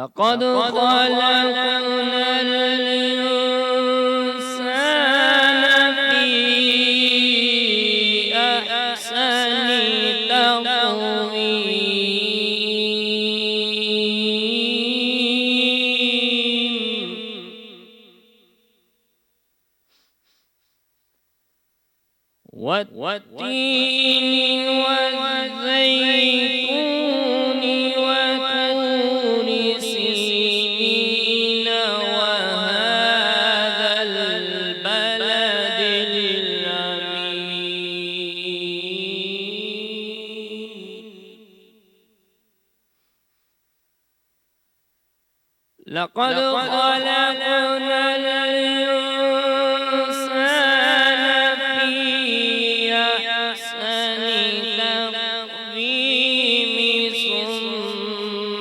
लक़द ख़लक़नल इंसान फ़ी अहसनि तक़वीम वत्तीन वज़ैतून वतूर सीनीन वहाज़ल बलदिल अमीन लक़द ख़लक़नल इंसान फ़ी अहसनि तक़वीम सुम्म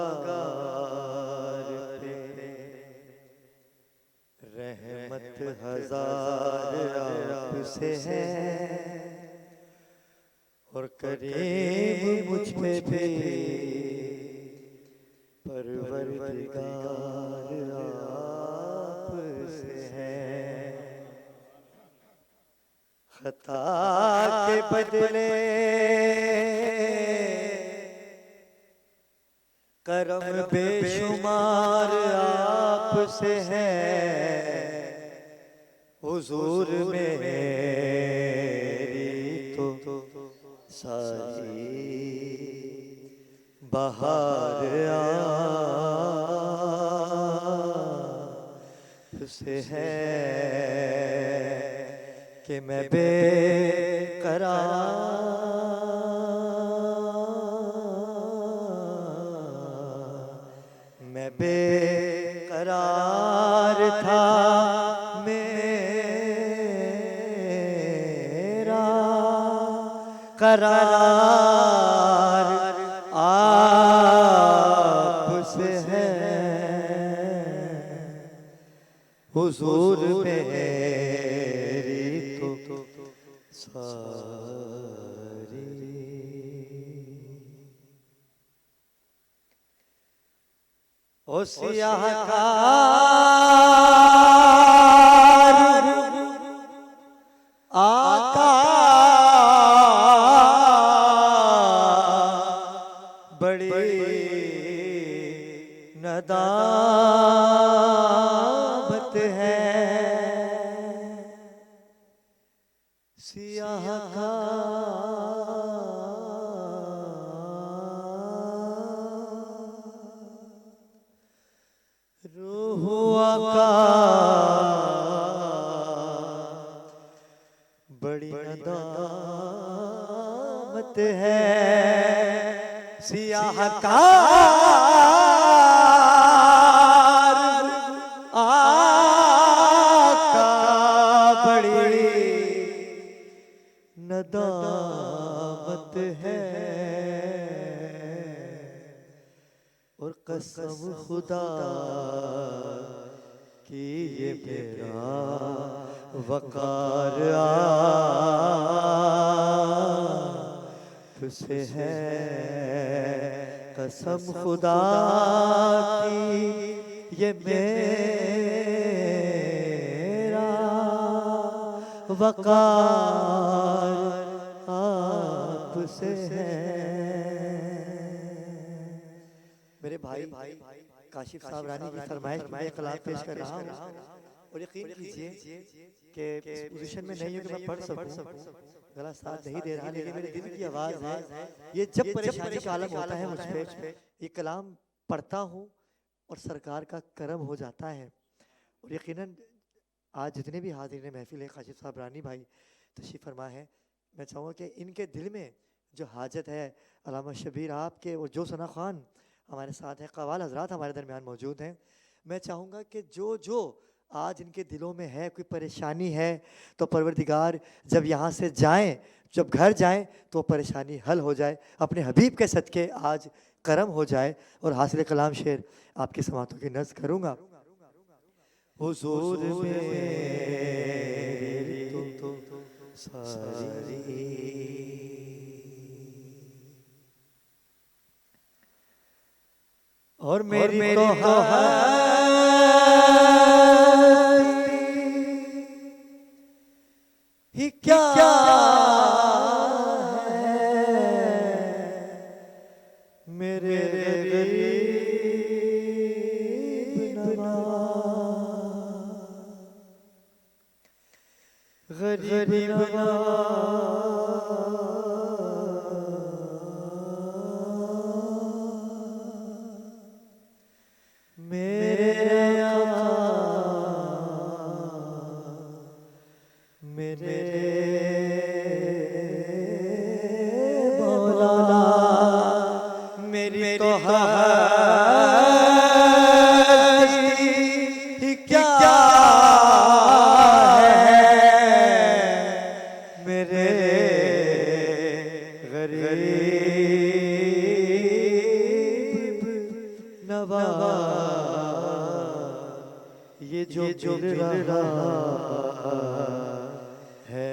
गुनाहगार पे रहमत हजार आपसे है और करीब मुझ पे भी परवरदिगार आपसे है। खता के बदले करम बेशुमार आपसे है। हुजूर मेरी तो सारी बहार आपसे है कि मैं बेकरार मैं बेकरार था मेरा करार आपसे है हुजूर मेरी तो सारी। ओ सियाहकार आका बड़ी नदामत है सियाहकार रूह आका बड़ी नदामत है सियाहकार आका बड़ी नदामत है और कसम खुदा कि ये मेरा वकार आपसे है कसम खुदा की ये मेरा वकार आपसे है। मेरे भाई काशिफ साहब रानी की फरमाइश में कलाम पेश कर रहा हूँ और यकीन कीजिए कि इस पोजीशन में नहीं हूँ कि मैं पढ़ सकूं, गला साथ नहीं दे रहा, लेकिन मेरे दिल की आवाज़ है। ये जब परेशानी का आलम होता है मुझ पे, ये कलाम पढ़ता हूँ और सरकार का करम हो जाता है। और यकीनन आज जितने भी हाज़िरीन महफिल है काशिफ साहब रानी भाई तशरीफ़ फरमा है, मैं चाहूँगा कि इनके दिल में जो हाजत है अल्लामा शबीर आपके और जो सना खान हमारे साथ हैं, कवाल हजरात हमारे दरमियान मौजूद हैं, मैं चाहूँगा कि जो आज इनके दिलों में है कोई परेशानी है तो परवरदिगार जब यहाँ से जाएं, जब घर जाएं तो परेशानी हल हो जाए, अपने हबीब के सदके आज करम हो जाए। और हासिल कलाम शेर आपकी समातों की नज़्म करूँगा। हुजूर मेरी तो सारी और मेरी तो ही क्या है मेरे गरीब नवाज गरीब ये जो मिल रहा है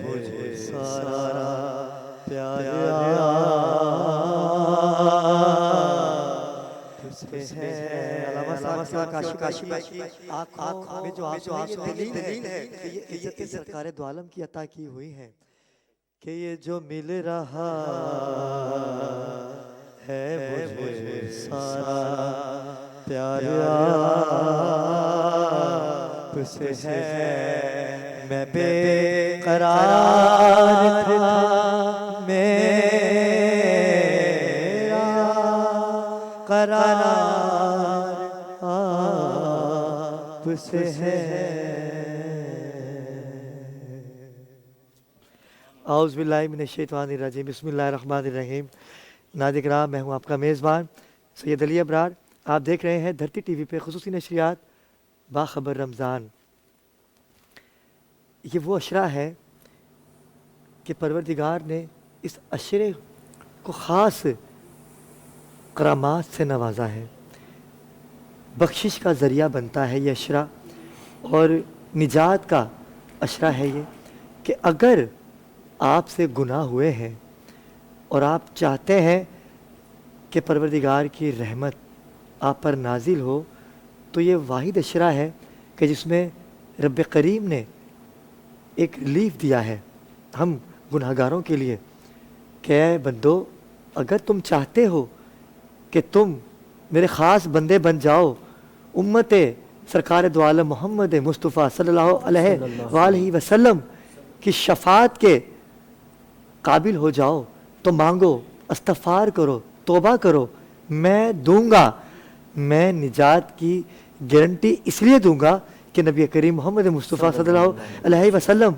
मुझे सारा प्यार तुझसे है। अल्लामा साहब काशी आँखों में जो आंसू दलील है कि ये इज्जत सरकार दो आलम की अता की हुई है कि ये जो मिल रहा है मुझे सारा प्यार आपसे है। मैं बेकरार था मेरा करार आपसे है। औज़ु बिल्लाहि मिनश्शैतानिर्रजीम बिस्मिल्लाहिर्रहमानिर्रहीम। नाज़िर किराम, मैं हूँ आपका मेज़बान सैयद अली अबरार। आप देख रहे हैं धरती टीवी पे खुसूसी नशरियात बाखबर रमज़ान। ये वो अशरा है कि परवरदिगार ने इस अशरे को ख़ास करामात से नवाजा है। बख्शिश का ज़रिया बनता है ये अशरा और निजात का अशरा है ये कि अगर आपसे गुनाह हुए हैं और आप चाहते हैं कि परवरदिगार की रहमत आप पर नाजिल हो, तो ये वाहिद अशरा है कि जिसमें रब करीम ने एक रिलीफ दिया है हम गुनाहगारों के लिए कि ऐ बंदो, अगर तुम चाहते हो कि तुम मेरे ख़ास बंदे बन जाओ, उम्मत सरकार दो आलम मोहम्मद मुस्तफ़ा सल्लल्लाहु अलैहि वसल्लम की शफ़ात के काबिल हो जाओ, तो मांगो, इस्तग़फ़ार करो, तौबा करो, मैं दूंगा। मैं निजात की गारंटी इसलिए दूंगा कि नबी करीम मोहम्मद मुस्तफ़ा सल्लल्लाहु अलैहि वसल्लम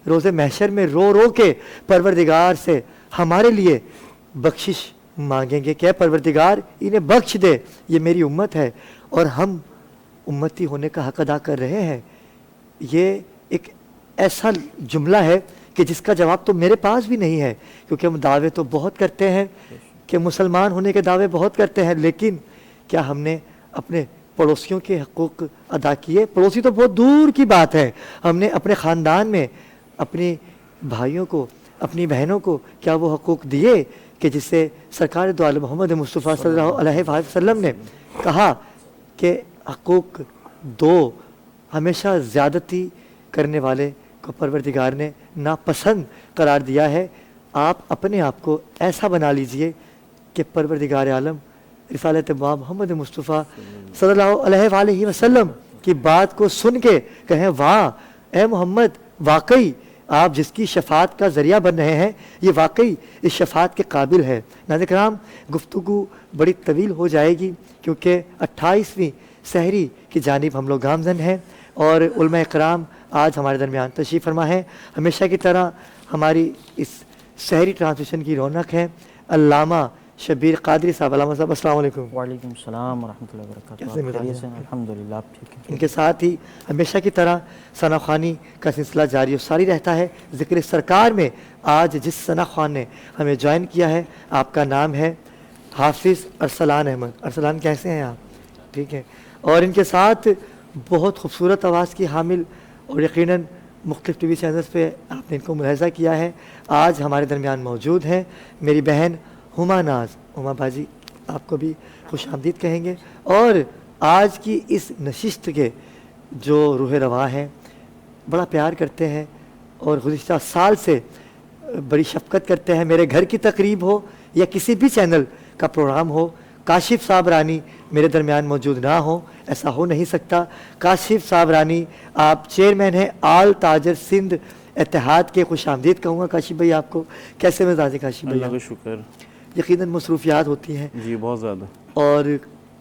रोज़े महशर में रो रो के परवरदिगार से हमारे लिए बख्शिश मांगेंगे कि परवरदिगार इन्हें बख्श दे, ये मेरी उम्मत है और हम उम्मती होने का हक अदा कर रहे हैं। ये एक ऐसा जुमला है कि जिसका जवाब तो मेरे पास भी नहीं है, क्योंकि हम दावे तो बहुत करते हैं कि मुसलमान होने के दावे बहुत करते हैं, लेकिन क्या हमने अपने पड़ोसियों के हकूक़ अदा किए? पड़ोसी तो बहुत दूर की बात है, हमने अपने ख़ानदान में अपने भाइयों को, अपनी बहनों को क्या वो हकूक़ दिए कि जिससे सरकार दो आलम मोहम्मद मुस्तफ़ा सल्लल्लाहु अलैहि वसल्लम ने कहा कि हकूक़ दो, हमेशा ज़्यादती करने वाले को परवरदिगार ने नापसंद करार दिया है। आप अपने आप को ऐसा बना लीजिए कि परवरदिगार आलम रिसालत मोहम्मद मुस्तफ़ा सल्लल्लाहु अलैहि वसल्लम की बात को सुन के कहें, वाह ए मोहम्मद, वाकई आप जिसकी शफ़ात का ज़रिया बन रहे हैं, ये वाकई इस शफ़ात के काबिल है। नाज़रीन किराम, गुफ्तगू बड़ी तवील हो जाएगी क्योंकि 28वीं सहरी की जानिब हम लोग गामज़न हैं और उलमा इकराम आज हमारे दरमियान तशरीफ़ फरमा है। हमेशा की तरह हमारी इस सहरी ट्रांसमिशन की रौनक है अल्लामा शबीर कादरी साहब। अल्लामा साहब अस्सलाम वालेकुम। वालेकुम सलाम व रहमतुल्लाहि व बरकातहू। अल्हम्दुलिल्लाह, आप ठीक हैं। इनके साथ ही हमेशा की तरह सना ख़्वानी का सिलसिला जारी और सारी रहता है। ज़िक्र सरकार में आज जिस सना ख़्वान ने हमें ज्वाइन किया है, आपका नाम है हाफिज़ अरसलान अहमद। अरसलान, कैसे हैं आप? ठीक है। और इनके साथ बहुत खूबसूरत आवाज़ की हामिल और यकीनन मुख्तलिफ़ टीवी चैनल्स पे आपने इनको मुलाहिज़ा किया है, आज हमारे दरमियान मौजूद हैं मेरी बहन हुमा नाज। हुमा बाजी, आपको भी खुश आमदीद कहेंगे। और आज की इस नशिस्त के जो रूह रवा हैं, बड़ा प्यार करते हैं और गुज़िश्ता साल से बड़ी शफ़क़त करते हैं। मेरे घर की तकरीब हो या किसी भी चैनल का प्रोग्राम हो, काशिफ साहब रानी मेरे दरमियान मौजूद ना हो, ऐसा हो नहीं सकता। काशिफ साहब रानी, आप चेयरमैन हैं आल ताजर सिंध इत्तेहाद के। खुश आमदीद कहूँगा काशिफ भाई आपको। कैसे मिजाज है काशिफ भाई? अल्लाह का शुक्र। यकीनन मसरूफियात होती हैं जी, बहुत ज़्यादा। और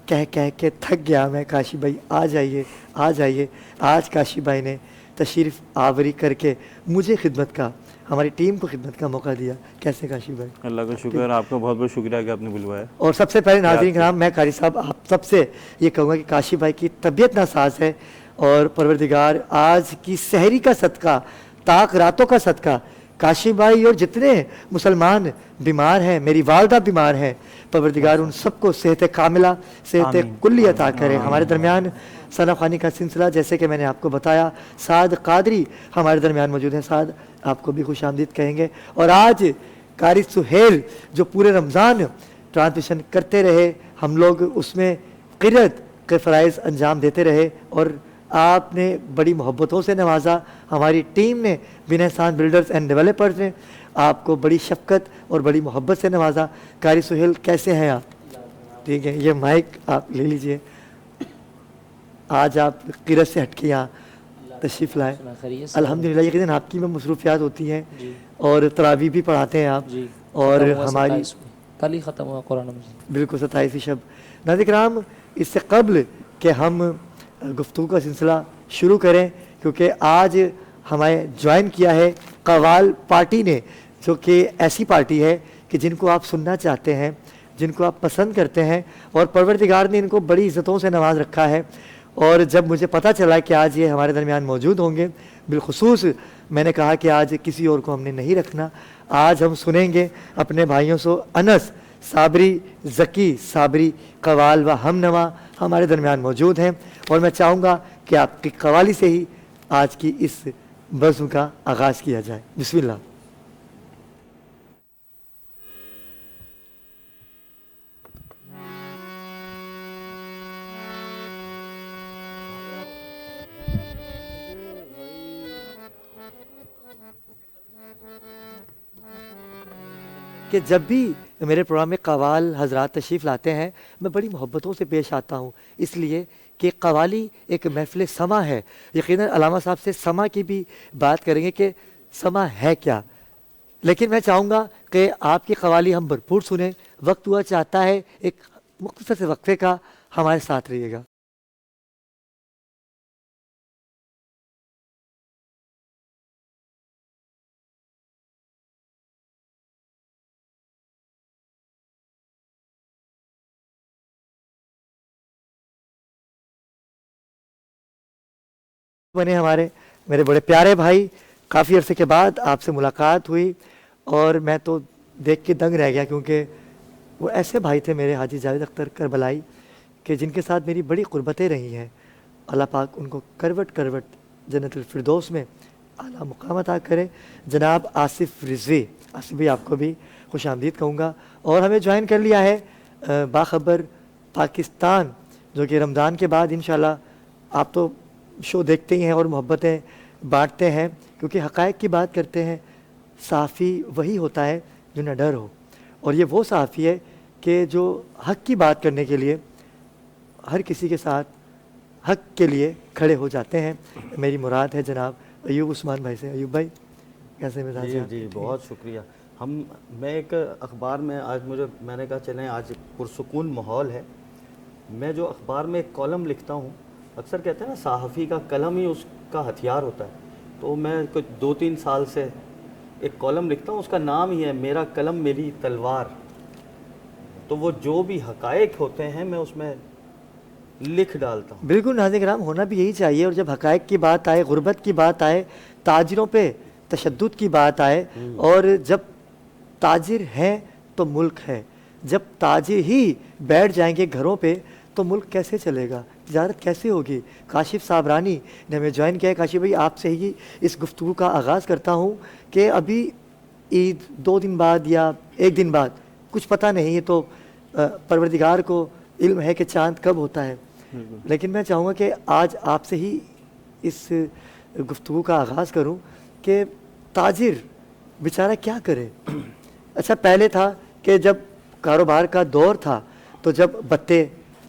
कह कह के थक गया मैं, काशिफ भाई आ जाइए आ जाइए। आज काशिफ भाई ने तशरीफ़ आवरी करके मुझे खिदमत का, हमारी टीम को खिदमत का मौका दिया। कैसे काशिफ भाई? अल्लाह का शुक्र, आपका बहुत बहुत शुक्रिया कि आपने बुलवाया। और सबसे पहले नाज़रीन किराम, मैं कारी साहब आप सबसे ये कहूँगा कि काशिफ भाई की तबीयत नासाज है और परवरदिगार आज की सहरी का सदका, ताक रातों का सदका, काशिफ भाई और जितने मुसलमान बीमार हैं, मेरी वालदा बीमार हैं, परवरदिगार उन सबको सेहत कामिला, सेहत कुल्ली अता करे। हमारे दरमियान सना ख़्वानी का सिलसिला, जैसे कि मैंने आपको बताया, साद कादरी हमारे दरमियान मौजूद हैं। साद, आपको भी खुश आमदीद कहेंगे। और आज कारी सुहेल जो पूरे रमज़ान ट्रांसमिशन करते रहे, हम लोग उसमें क़िरत के फ़राइज़ अंजाम देते रहे और आपने बड़ी मोहब्बतों से नवाजा। हमारी टीम ने, बिना एहसान बिल्डर्स एंड डेवलपर्स ने आपको बड़ी शफ़क़त और बड़ी मोहब्बत से नवाजा। कारी सुहेल, कैसे हैं आप? ठीक है, ये माइक आप ले लीजिए। आज आप क़िरत से हट के यहाँ तशरीफ़ लाए। अल्हम्दुलिल्लाह, यकीनन आपकी में मसरूफियात होती हैं और तरावी भी पढ़ाते हैं आप। और हमारी कल ही ख़त्म हुआ कुरान मजीद। बिल्कुल 27वीं शब। नाज़रीन किराम, इससे कबल कि हम गुफ्तगू का सिलसिला शुरू करें, क्योंकि आज हमें ज्वाइन किया है कवाल पार्टी ने, जो कि ऐसी पार्टी है कि जिनको आप सुनना चाहते हैं जिनको आप पसंद करते हैं, और परवरदिगार ने इनको बड़ी इज़्ज़तों से नवाज रखा है। और जब मुझे पता चला कि आज ये हमारे दरमियान मौजूद होंगे, बिलखुसूस मैंने कहा कि आज किसी और को हमने नहीं रखना, आज हम सुनेंगे अपने भाइयों से। अनस साबरी, ज़की साबरी कवाल व हमनवा हमारे दरमियान मौजूद हैं, और मैं चाहूँगा कि आपकी कवाली से ही आज की इस बज़्म का आगाज़ किया जाए। बिस्मिल्लाह। कि जब भी मेरे प्रोग्राम में कवाल हजरात तशरीफ़ लाते हैं, मैं बड़ी मोहब्बतों से पेश आता हूँ, इसलिए कि कवाली एक महफ़िल समा है। यकीनन अलामा साहब से समा की भी बात करेंगे कि समा है क्या, लेकिन मैं चाहूँगा कि आपकी कवाली हम भरपूर सुने। वक्त हुआ चाहता है एक मुख्तसर से वक्फे का, हमारे साथ रहिएगा। बने हमारे मेरे बड़े प्यारे भाई, काफ़ी अरसे के बाद आपसे मुलाकात हुई और मैं तो देख के दंग रह गया, क्योंकि वो ऐसे भाई थे मेरे हाजी जावेद अख्तर करबलाई कि जिनके साथ मेरी बड़ी क़ुर्बतें रही हैं। अल्लाह पाक उनको करवट करवट जन्नतुल फिरदौस में आला मुकाम अता करे। जनाब आसिफ रिजवी, आसिफ भाई आपको भी खुश आमदीद कहूँगा, और हमें ज्वाइन कर लिया है बाखबर पाकिस्तान, जो कि रमज़ान के बाद इंशाल्लाह आप तो शो देखते ही हैं और मोहब्बतें बांटते हैं, क्योंकि हक़ाइक़ की बात करते हैं। सहाफ़ी वही होता है जो न डर हो, और ये वो सहाफ़ी है कि जो हक़ की बात करने के लिए हर किसी के साथ हक़ के लिए खड़े हो जाते हैं। मेरी मुराद है जनाब अयूब उस्मान भाई से। अयूब भाई कैसे मिजाज जी हैं? जी बहुत शुक्रिया। मैं एक अखबार में आज मैंने कहा चलें आज पुरसुकून माहौल है। मैं जो अखबार में एक कॉलम लिखता हूँ, अक्सर कहते हैं ना सहाफ़ी का कलम ही उसका हथियार होता है, तो मैं कुछ 2-3 साल से एक कॉलम लिखता हूँ, उसका नाम ही है मेरा कलम मेरी तलवार। तो वो जो भी हक़ाइक़ होते हैं मैं उसमें लिख डालता हूँ। बिल्कुल नाज़रीन किराम, होना भी यही चाहिए। और जब हक़ाइक़ की बात आए, गुर्बत की बात आए, ताजिरों पे तशद्दुद की बात आए, और जब ताजिर हैं तो मुल्क है, जब ताजिर ही बैठ जाएंगे घरों पे तो मुल्क कैसे चलेगा, तिजारत कैसे होगी। काशिफ साबरानी ने हमें ज्वाइन किया है। काशिफ भाई आपसे ही इस गुफ्तगू का आगाज़ करता हूँ कि अभी ईद 2 दिन बाद या 1 दिन बाद, कुछ पता नहीं है, तो परवरदिगार को इल्म है कि चाँद कब होता है, लेकिन मैं चाहूँगा कि आज आपसे ही इस गुफ्तगू का आगाज़ करूँ कि ताजिर बेचारा क्या करे। अच्छा, पहले था कि जब कारोबार का दौर था तो जब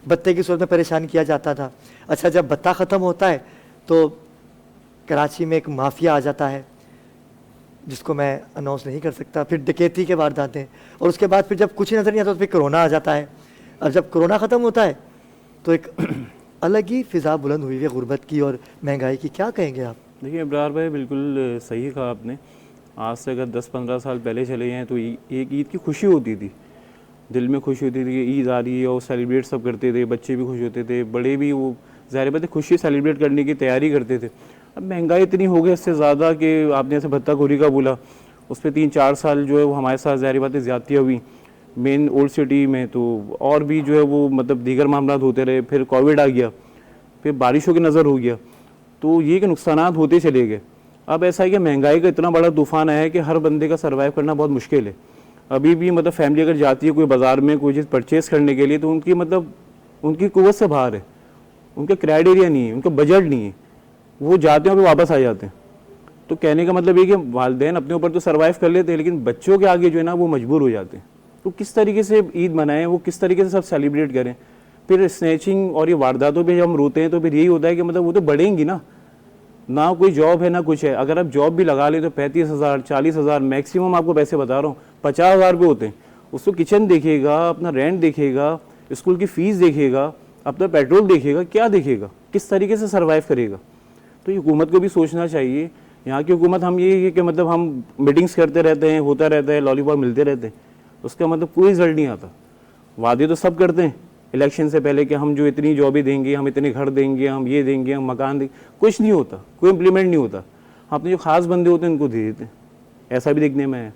बत्ते की सूरत में परेशान किया जाता था। अच्छा, जब बत्ता ख़त्म होता है तो कराची में एक माफिया आ जाता है जिसको मैं अनाउंस नहीं कर सकता, फिर डकैती के वारदातें, और उसके बाद फिर जब कुछ ही नज़र नहीं आता तो फिर कोरोना आ जाता है। और जब कोरोना ख़त्म होता है तो एक अलग ही फ़िज़ा बुलंद हुई है गुर्बत की और महंगाई की। क्या कहेंगे आप? देखिए इब्रार भाई, बिल्कुल सही कहा आपने। आज से अगर 10-15 साल पहले चले हैं तो एक ईद की खुशी होती थी, दिल में खुशी होती थी कि ईद आ रही है, और सेलिब्रेट सब करते थे, बच्चे भी खुश होते थे, बड़े भी, वो ज़ाहिर बात है खुशी सेलिब्रेट करने की तैयारी करते थे। अब महंगाई इतनी हो गई इससे ज़्यादा कि आपने ऐसे भत्ताखोरी का बोला, उस पर 3-4 साल जो है वो हमारे साथ ज़ाहिर बात है ज़्यादतियाँ हुई मेन ओल्ड सिटी में, तो और भी जो है वो मतलब दीगर मामला होते रहे। फिर कोविड आ गया, फिर बारिशों की नज़र हो गया, तो ये कि नुकसानात होते चले गए। अब ऐसा है कि महंगाई का इतना बड़ा तूफ़ान आया है कि हर बंदे का सर्वाइव करना बहुत मुश्किल है। अभी भी मतलब फैमिली अगर जाती है कोई बाज़ार में कोई चीज़ परचेज़ करने के लिए, तो उनकी मतलब उनकी कुव्वत से बाहर है, उनका क्राइटेरिया नहीं है, उनका बजट नहीं है, वो जाते हैं और वापस आ जाते हैं। तो कहने का मतलब ये कि वालिदैन अपने ऊपर तो सर्वाइव कर लेते हैं, लेकिन बच्चों के आगे जो है ना वो मजबूर हो जाते हैं। तो किस तरीके से ईद मनाएं, वो किस तरीके से सब सेलिब्रेट करें। फिर स्नैचिंग और ये वारदातों पे जब हम रोते हैं तो फिर यही होता है कि मतलब वो तो बढ़ेंगी ना कोई जॉब है ना कुछ है। अगर आप जॉब भी लगा ले तो 35,000 40,000 मैक्सिमम आपको पैसे बता रहा हूँ 50,000 रुपये होते हैं। उसको किचन देखेगा, अपना रेंट देखेगा, स्कूल की फ़ीस देखेगा, अपना पेट्रोल देखेगा, क्या देखेगा, किस तरीके से सर्वाइव करेगा। तो ये हुकूमत को भी सोचना चाहिए। यहाँ की हुकूमत हम ये है कि मतलब हम मीटिंग्स करते रहते हैं, होता रहता है, लॉलीपॉप मिलते रहते हैं, उसका मतलब कोई रिजल्ट नहीं आता। वादे तो सब करते हैं इलेक्शन से पहले कि हम जो इतनी जॉबें देंगे, हम इतने घर देंगे, हम ये देंगे, हम मकान देंगे, कुछ नहीं होता, कोई इम्प्लीमेंट नहीं होता। अपने जो खास बंदे होते हैं उनको दे देते हैं, ऐसा भी देखने में है।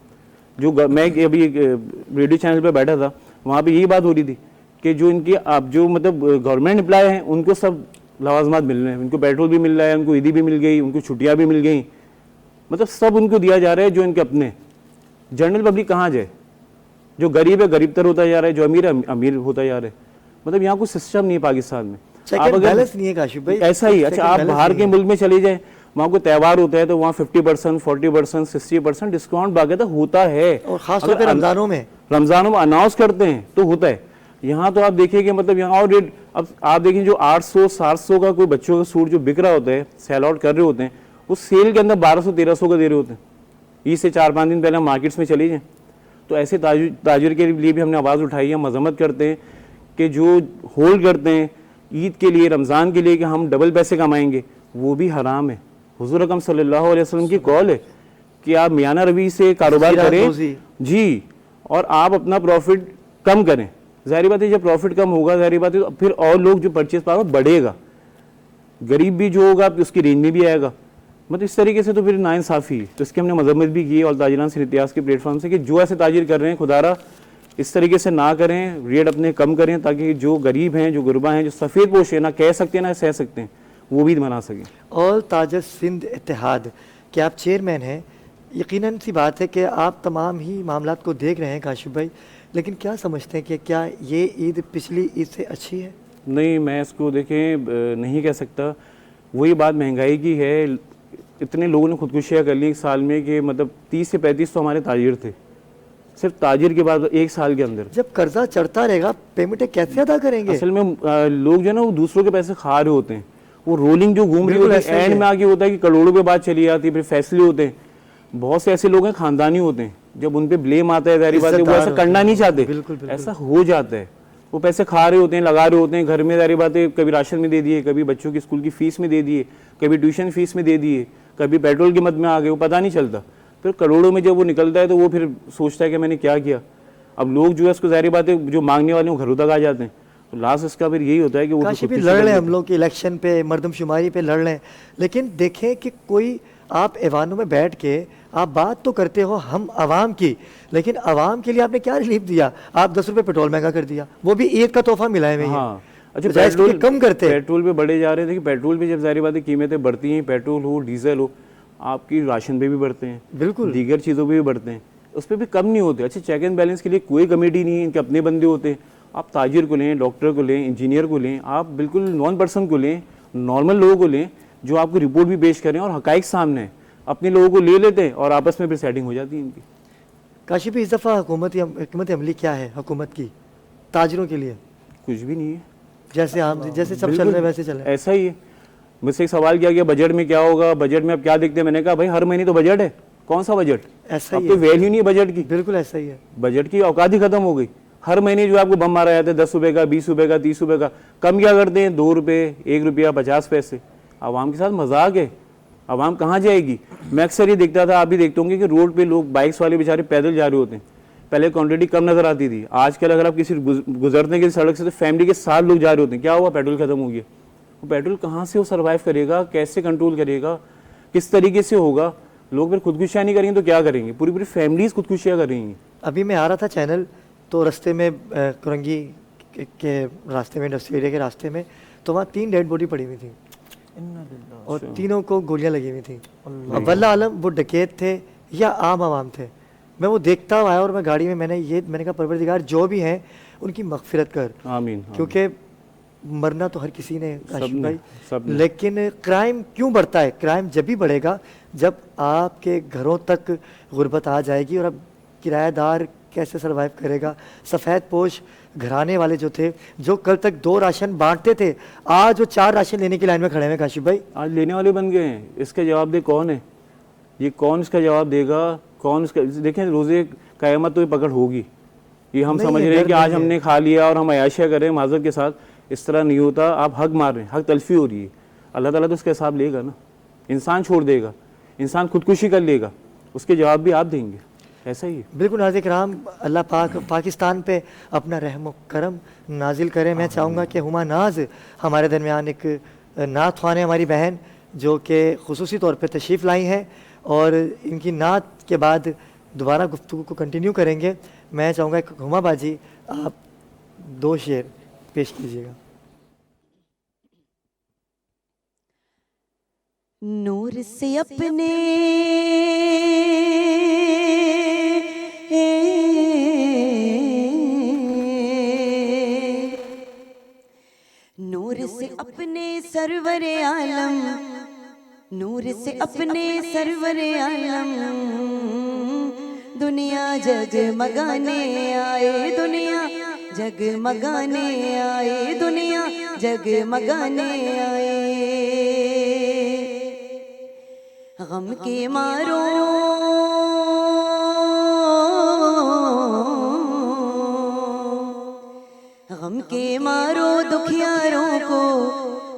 मैं अभी एक रेडियो चैनल पे बैठा था, वहाँ पे यही बात हो रही थी कि जो इनकी आप जो मतलब गवर्नमेंट एम्प्लॉय हैं उनको सब लवाजमात मिल रहे हैं, उनको पेट्रोल भी मिल रहा है, उनको ईदी भी मिल गई, उनको छुट्टियाँ भी मिल गई, मतलब सब उनको दिया जा रहा है जो इनके अपने। जनरल पब्लिक कहाँ जाए? जो गरीब है गरीब तर होता जा रहा है, जो अमीर है अमीर होता जा रहा है। मतलब यहाँ कुछ सिस्टम नहीं है पाकिस्तान में। आप अगर बैलेंस नहीं है काशिफ भाई, ऐसा ही। अच्छा, आप बाहर के मुल्क में चले जाए, वहाँ कोई त्यौहार होता है तो वहाँ 50%, 40%, 60% डिस्काउंट बाकायदा होता है, और खासतौर पे रमजानों में अनाउंस करते हैं तो होता है। यहाँ तो आप देखिए कि मतलब यहाँ और रेट, अब आप देखिए जो 800-700 का कोई बच्चों का सूट जो बिक रहा होता है, सेल आउट कर रहे होते हैं, वो सेल के अंदर 1200-1300 का दे रहे होते हैं। ईद से 4-5 दिन पहले हम मार्केट्स में चले जाएँ तो ऐसे ताजिर के लिए भी हमने आवाज़ उठाई है, मजम्मत करते हैं कि जो होल्ड करते हैं ईद के लिए, रमज़ान के लिए कि हम डबल पैसे कमाएंगे, वो भी हराम है। हुज़ूर अकरम सल्लल्लाहु अलैहि वसल्लम की कॉल है कि आप मियाना रवी से कारोबार करें जी, और आप अपना प्रॉफिट कम करें। ज़ाहिर बात है जब प्रॉफिट कम होगा, ज़ाहिर बात है फिर और लोग जो परचेज पावर बढ़ेगा, गरीब भी जो होगा उसकी रेंज में भी आएगा। मतलब इस तरीके से तो फिर नाइंसाफ़ी है। तो इसकी हमने मजम्मत भी की है और ताजिरान सिंध इतिहास के प्लेटफॉर्म से कि जो ऐसे ताजिर कर रहे हैं खुदारा इस तरीके से ना करें, रेट अपने कम करें, ताकि जो गरीब हैं, जो गुरबा हैं, जो सफ़ेद पोश है, ना कह सकते हैं ना सह सकते हैं, वो भी मना सकें। और ताजर सिंध इत्तेहाद के आप चेयरमैन हैं, यकीनन सी बात है कि आप तमाम ही मामलात को देख रहे हैं काशिफ भाई, लेकिन क्या समझते हैं कि क्या ये ईद पिछली ईद से अच्छी है? नहीं, मैं इसको देखें नहीं कह सकता। वही बात महंगाई की है, इतने लोगों ने खुदकुशियाँ कर ली एक साल में कि मतलब 30 से 35 तो हमारे ताजिर थे, सिर्फ ताजिर के बाद एक साल के अंदर। जब कर्जा चढ़ता रहेगा पेमेंटें कैसे अदा करेंगे? असल में लोग जो है ना वो दूसरों के पैसे खा रहे होते हैं, वो रोलिंग जो घूम रही होती है, एंड में आके होता है कि करोड़ों पे बात चली जाती है, फिर फैसले होते हैं। बहुत से ऐसे लोग हैं खानदानी होते हैं, जब उन पे ब्लेम आता है जारी बात है वो ऐसा करना नहीं चाहते, ऐसा हो जाता है। वो पैसे खा रहे होते हैं, लगा रहे होते हैं घर में, जारी बात है कभी राशन में दे दिए, कभी बच्चों की स्कूल की फीस में दे दिए, कभी ट्यूशन फीस में दे दिए, कभी पेट्रोल की मद में आ गए, वो पता नहीं चलता। फिर करोड़ों में जब वो निकलता है तो वो फिर सोचता है कि मैंने क्या किया। अब लोग जो है उसको जारी बात है जो मांगने वाले वो घरों तक आ जाते हैं, तो लास्ट इसका फिर यही होता है कि वो काशिफ भी लड़ रहे हैं हम लोग इलेक्शन पे, मर्दमशुमारी पे लड़ रहे हैं, लेकिन देखें कि कोई आप ऐवानों में बैठ के आप बात तो करते हो हम आवाम की, लेकिन आवाम के लिए आपने क्या रिलीफ दिया? आप 10 रुपये पेट्रोल महंगा कर दिया, वो भी ईद का तोहफा मिला है। हाँ, अच्छा, पेट्रोल कम करते हैं, पेट्रोल पे बढ़े जा रहे थे कि पेट्रोल पे जब जारी बात है कीमतें बढ़ती हैं, पेट्रोल हो डीजल हो, आपकी राशन पे भी बढ़ते हैं, बिल्कुल दीगर चीज़ों पे भी बढ़ते हैं, उस पर भी कम नहीं होते। अच्छा, चेक एंड बैलेंस के लिए कोई कमेटी नहीं है, इनके अपने बंदे होते हैं। आप ताजिर को लें, डॉक्टर को लें, इंजीनियर को लें, आप बिल्कुल नॉन पर्सन को लें, नॉर्मल लोगों को लें जो आपको रिपोर्ट भी पेश करें और हकाइक सामने है, अपने लोगों को ले लेते हैं और आपस में फिर सेटिंग हो जाती है इनकी। काशिफ इस दफ़ा हुकूमत अमली क्या है हुकूमत की ताजिरों के लिए? कुछ भी नहीं है, जैसे सब चल रहे हैं वैसे चल रहे हैं। ऐसा ही है। मुझसे एक सवाल किया गया बजट में क्या होगा, बजट में अब क्या देखते हैं? मैंने कहा भाई हर महीने तो बजट है, कौन सा बजट? ऐसा ही अब तो वैल्यू नहीं है बजट की, बिल्कुल ऐसा ही है। बजट की औकात ही खत्म हो गई। हर महीने जो आपको बम मारा जाता है 10 रुपए का, 20 रुपए का, 30 रुपए का, कम क्या करते हैं 2 रुपये, 1 रुपया 50 पैसे। आवाम के साथ मजाक है, आवाम कहाँ जाएगी? मैं अक्सर ये देखता था, आप भी देखते होंगे कि रोड पे लोग बाइक्स वाले बेचारे पैदल जा रहे होते हैं। पहले क्वांटिटी कम नजर आती थी, आजकल अगर आप किसी गुजरने की सड़क से तो फैमिली के साथ लोग जा रहे होते हैं। क्या हुआ? पेट्रोल खत्म हो गया। वो पेट्रोल कहाँ से वो सर्वाइव करेगा, कैसे कंट्रोल करेगा, किस तरीके से होगा? लोग फिर खुदकुशियाँ नहीं करेंगे तो क्या करेंगे? पूरी पूरी फैमिलीज खुदकुशियाँ करेंगी। अभी मैं आ रहा था चैनल, तो रास्ते में कुरंगी के रास्ते में, इंडस्ट्री एरिया के रास्ते में, तो वहाँ 3 डेड बॉडी पड़ी हुई थी और तीनों को गोलियां लगी हुई थी। अब वल्लाह आलम वो डकैत थे या आम आवाम थे। मैं वो देखता आया और मैं गाड़ी में मैंने कहा परवरदिगार जो भी हैं उनकी मगफिरत कर, आमीन। क्योंकि मरना तो हर किसी ने काशिफ भाई, सबने। लेकिन क्राइम क्यों बढ़ता है? क्राइम जब भी बढ़ेगा जब आपके घरों तक गुर्बत आ जाएगी। और अब किराएदार कैसे सर्वाइव करेगा? सफ़ेद पोश घराने वाले जो थे, जो कल तक 2 राशन बांटते थे, आज वो 4 राशन लेने की लाइन में खड़े हैं काशिफ भाई। आज लेने वाले बन गए हैं। इसका जवाब दे कौन है? ये कौन इसका जवाब देगा? कौन इसका? देखें, रोज़े क़यामत तो ये पकड़ होगी। ये हम समझ रहे हैं कि आज हमने खा लिया और हम अयाशिया करें माजरत के साथ, इस तरह नहीं होता। आप हक मार रहे हैं, हक तलफी हो रही है। अल्लाह ताला तो उसका हिसाब लेगा ना। इंसान छोड़ देगा, इंसान खुदकुशी कर लेगा, उसके जवाब भी आप देंगे। ऐसा ही है। बिल्कुल नाज़िर कराम, अल्लाह पाक पाकिस्तान पे अपना रहम करम नाजिल करे। मैं चाहूँगा कि हुमा नाज हमारे दरमियान एक नात ख्वान है, हमारी बहन, जो कि खुसूसी तौर पे तशरीफ़ लाई हैं और इनकी नात के बाद दोबारा गुफ्तगू को कंटिन्यू करेंगे। मैं चाहूँगा कि हुमा बाजी आप 2 शेर पेश कीजिएगा। नूर से अपने नूर से अपने सरवर आलम, नूर से अपने सरवर आलम दुनिया जगमगाने आए, दुनिया जगमगाने आए, दुनिया जगमगाने आए। गम के मारो गम के मारो दुखियारों को,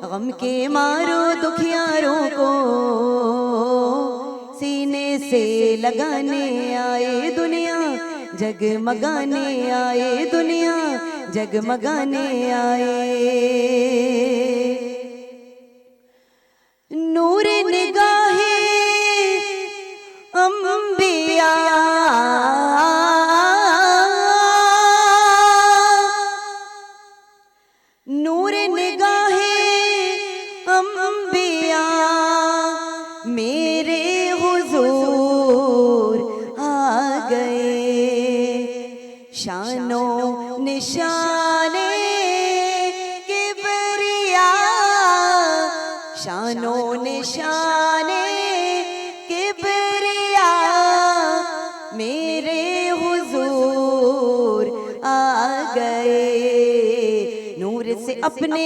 गम के मारो दुखियारों को सीने से लगाने आए, दुनिया जगमगाने आए, दुनिया जगमगाने आए। नूर निगाहे अंबिया नूर निगाहे अंबिया मेरे हुजूर आ गए। शानो निशाने किबरिया, शानो निशाने किबरिया मेरे हुजूर आ गए। नूर से अपने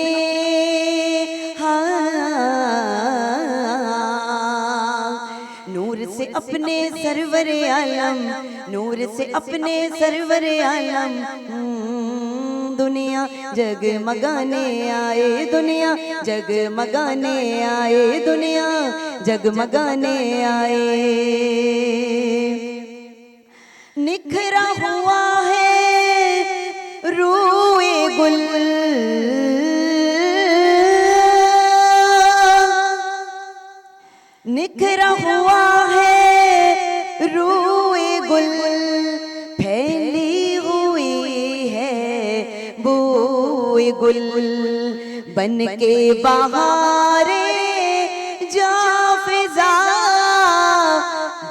नूर से अपने सरवर आलम, नूर से अपने सरवर आलम दुनिया जगमगाने आए, दुनिया जगमगाने आए, दुनिया जगमगाने आए। निखरा हुआ है रूए गुल, निखरा हुआ है रूए गुल, फैली हुई है बूए गुल, बन के बहारे जा फिजा,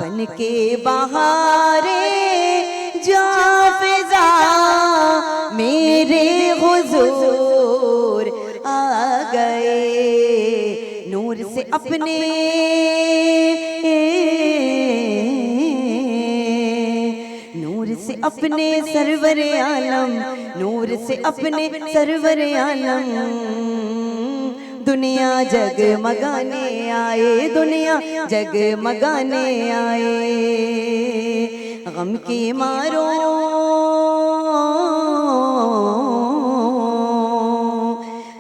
बन के बहारे जा फिजा मेरे हुजूर आ गए। नूर से अपने नूर से अपने सरवर आलम, नूर से अपने सरवर आलम दुनिया जगमगाने आए, दुनिया जगमगाने आए। गम के मारो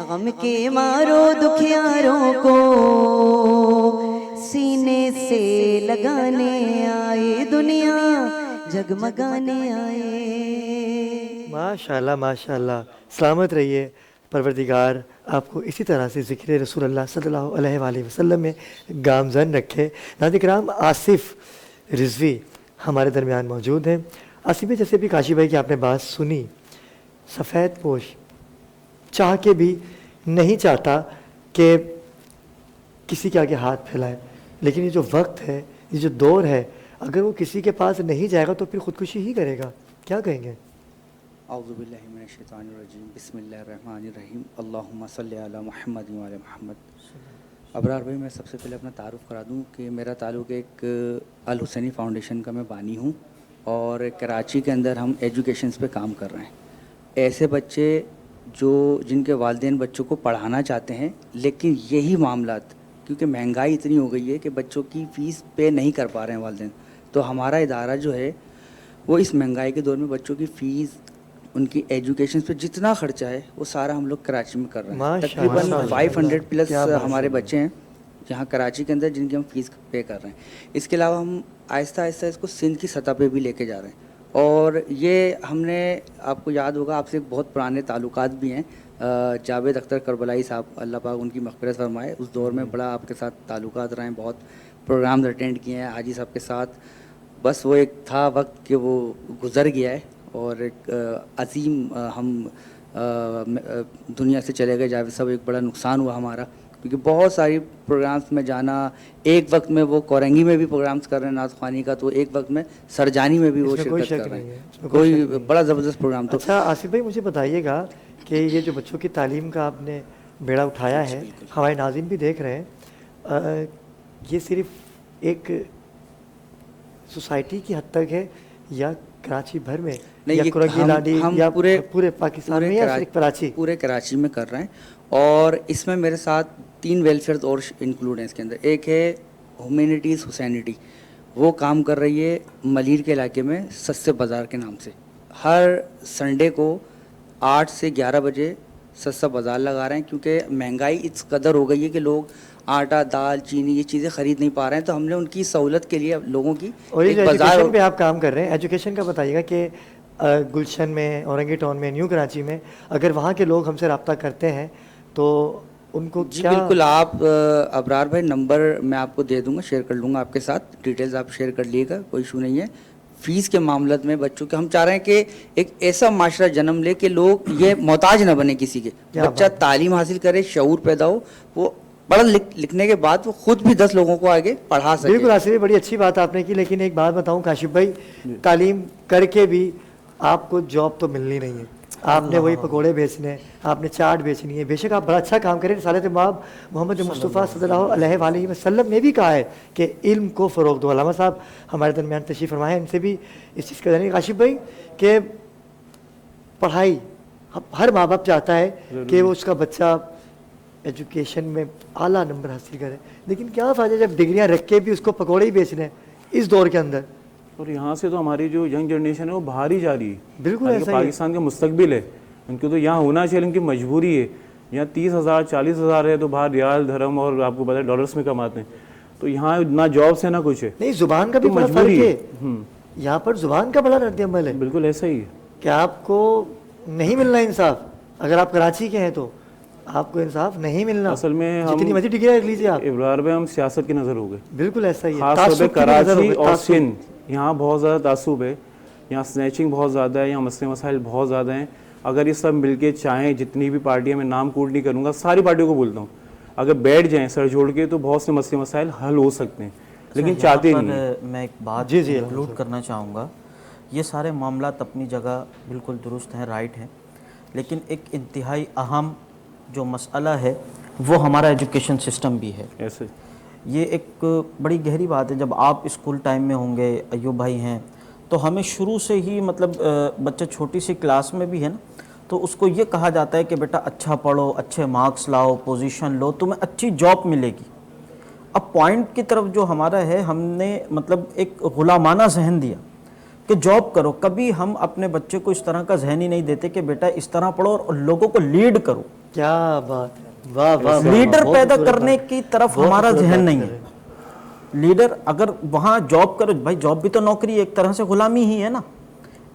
गम के मारो दुखियारों को सीने से लगाने आए, दुनिया जगमगाने आए। माशाल्लाह माशाल्लाह, सलामत रहिए। परवरदिगार आपको इसी तरह से ज़िक्र रसूलुल्लाह सल्लल्लाहु अलैहि वसल्लम में गामज़न रखे। नाज़रीन किराम, आसिफ रिजवी हमारे दरमियान मौजूद हैं। आसिफ भाई, जैसे भी काशी भाई की आपने बात सुनी, सफ़ेद पोश चाह के भी नहीं चाहता कि किसी के आगे हाथ फैलाए, लेकिन ये जो वक्त है, ये जो दौर है, अगर वो किसी के पास नहीं जाएगा तो फिर ख़ुदकुशी ही करेगा। क्या कहेंगे? औज़ुबिल्लाहि मिनश्शैतानिर्रजीम, बिस्मिल्लाहिर्रहमानिर्रहीम, अल्लाहुम्मा सल्लि अला मुहम्मद व अला मुहम्मद। अबरार भाई, मैं सबसे पहले अपना तारुफ़ करा दूं कि मेरा ताल्लुक़ एक अल हुसैनी फ़ाउंडेशन का मैं बानी हूं और कराची के अंदर हम एजुकेशंस पे काम कर रहे हैं। ऐसे बच्चे जो जिनके वालिदैन बच्चों को पढ़ाना चाहते हैं, लेकिन यही मामलात, क्योंकि महंगाई इतनी हो गई है कि बच्चों की फ़ीस पे नहीं कर पा रहे हैं वालिदैन, तो हमारा इदारा जो है वो इस महंगाई के दौर में बच्चों की फ़ीस, उनकी एजुकेशन पे जितना खर्चा है वो सारा हम लोग कराची में कर रहे हैं। तकरीबन 500 प्लस हमारे बच्चे हैं यहाँ कराची के अंदर जिनकी हम फ़ीस पे कर रहे हैं। इसके अलावा हम आहिस्ता आहिस्ता इसको सिंध की सतह पे भी लेके जा रहे हैं। और ये हमने, आपको याद होगा, आपसे बहुत पुराने ताल्लुकात भी हैं। जावेद अख्तर करबलाई साहब, अल्लाह पाक उनकी मग़फ़िरत फरमाए, उस दौर में बड़ा आपके साथ ताल्लुकात रहे हैं, बहुत प्रोग्राम्स अटेंड किए हैं हाजी साहब के साथ। बस वो एक था वक्त कि वो गुज़र गया है और एक अजीम हम दुनिया से चले गए जावेद साहब। एक बड़ा नुकसान हुआ हमारा, क्योंकि बहुत सारी प्रोग्राम्स में जाना, एक वक्त में वो कोरंगी में भी प्रोग्राम्स कर रहे हैं नात ख़वानी का, तो एक वक्त में सरजानी में भी वो शिरकत कर रहे हैं। कोई बड़ा ज़बरदस्त प्रोग्राम। तो अच्छा आसिफ भाई, मुझे बताइएगा कि ये जो बच्चों की तालीम का आपने बेड़ा उठाया है, हमारे नाज़रीन भी देख रहे हैं, ये सिर्फ एक सोसाइटी की हद तक है या कराची भर में, नहीं, या कुरंगी लाडी, हम या पूरे पाकिस्तान में, या सिर्फ कराची? पूरे कराची में कर रहे हैं। और इसमें मेरे साथ 3 वेलफेयर और इंक्लूड हैं इसके अंदर। एक है ह्यूमैनिटीज़ हुसैनिटी, वो काम कर रही है मलीर के इलाके में सस्ते बाज़ार के नाम से। हर संडे को 8 से 11 बजे सस्ता बाज़ार लगा रहे हैं, क्योंकि महंगाई इस कदर हो गई है कि लोग आटा, दाल, चीनी, ये चीज़ें ख़रीद नहीं पा रहे हैं। तो हमने उनकी सहूलत के लिए लोगों की और एक ये बाज़ार एजुकेशन पे आप काम कर रहे हैं, एजुकेशन का बताइएगा कि गुलशन में, औरंगी टाउन में, न्यू कराची में, अगर वहाँ के लोग हमसे रब्ता करते हैं तो उनको जी क्या? बिल्कुल। आप अबरार भाई, नंबर मैं आपको दे दूंगा, शेयर कर लूँगा आपके साथ, डिटेल्स आप शेयर कर लीजिएगा, कोई इशू नहीं है। फ़ीस के मामले में बच्चों के हम चाह रहे हैं कि एक ऐसा माशरा जन्म ले कि लोग ये मोहताज ना बने किसी के। बच्चा तालीम हासिल करे, शऊर पैदा हो, वो पढ़ लिखने के बाद वो खुद भी 10 लोगों को आगे पढ़ा सके। बिल्कुल आसिफ, बड़ी अच्छी बात आपने की, लेकिन एक बात बताऊं काशिफ भाई, तालीम करके भी आपको जॉब तो मिलनी नहीं है। आपने वही पकोड़े बेचने, आपने चाट बेचनी है। बेशक आप बड़ा अच्छा काम करें, रिसालत इमाम मोहम्मद मुस्तफ़ा सल्लल्लाहु अलैहि वसल्लम ने भी कहा है कि इल्म को फ़रोग़ दो। अल्लामा साहब हमारे दरमियान तशरीफ़ फरमाए, इनसे भी इस चीज़ का जानिए काशिफ भाई कि पढ़ाई हर माँ बाप चाहता है कि वो उसका बच्चा एजुकेशन में आला नंबर हासिल करे, लेकिन क्या फ़ायदा जब डिग्रियां रख के भी उसको पकौड़े ही बेचने हैं इस दौर के अंदर। और यहाँ से तो हमारी जो यंग जनरेशन है वो बाहर ही जा रही है। बिल्कुल ऐसा ही है। पाकिस्तान का मुस्तकबिल है, उनको तो यहाँ होना चाहिए, उनकी मजबूरी है। यहाँ 30,000 40,000 है तो बाहर रियाल, धर्म और आपको पता है डॉलर्स में कमाते हैं, तो यहाँ ना जॉब से ना कुछ है। नहीं, जुबान का भी बड़ा फर्क है, यहाँ पर जुबान का बड़ा रद्द-ए-अमल है। बिल्कुल ऐसा ही है कि आपको नहीं मिलना इंसाफ, अगर आप कराची के हैं तो आपको इंसाफ नहीं मिलना। असल में जितनी मर्जी डिग्री रख लीजिए आप। इब्रार में हम सियासत की नज़र हो गए। बिल्कुल ऐसा ही है, खास तौर तासुब पे की नज़र हो कराची गई, और तासुब। सिंध, यहाँ बहुत ज़्यादा तासुब है, यहाँ स्नैचिंग बहुत ज़्यादा है, यहाँ मसले मसाइल बहुत ज़्यादा हैं। अगर ये सब मिलके चाहें, जितनी भी पार्टियाँ, मैं नाम कूट नहीं करूँगा, सारी पार्टियों को बोलता हूँ, अगर बैठ जाएं सर जोड़ के तो बहुत से मसले मसाइल हल हो सकते हैं, लेकिन चाहते नहीं। मैं एक बात जी जी इंक्लूड करना चाहूँगा। ये सारे मामलात अपनी जगह बिल्कुल दुरुस्त हैं, राइट हैं, लेकिन एक इंतहाई अहम जो मसला है वो हमारा एजुकेशन सिस्टम भी है। ऐसे ये एक बड़ी गहरी बात है। जब आप स्कूल टाइम में होंगे, अय्यूब भाई हैं, तो हमें शुरू से ही मतलब बच्चा छोटी सी क्लास में भी है ना, तो उसको ये कहा जाता है कि बेटा अच्छा पढ़ो, अच्छे मार्क्स लाओ, पोजीशन लो, तुम्हें अच्छी जॉब मिलेगी। अब पॉइंट की तरफ जो हमारा है, हमने मतलब एक गुलामाना जहन दिया कि जॉब करो। कभी हम अपने बच्चे को इस तरह का जहन ही नहीं देते कि बेटा इस तरह पढ़ो और लोगों को लीड करो। क्या बात है, वाह वाह। लीडर पैदा करने की तरफ हमारा जहन नहीं है। लीडर अगर वहाँ जॉब करो, भाई जॉब भी तो नौकरी, एक तरह से गुलामी ही है ना,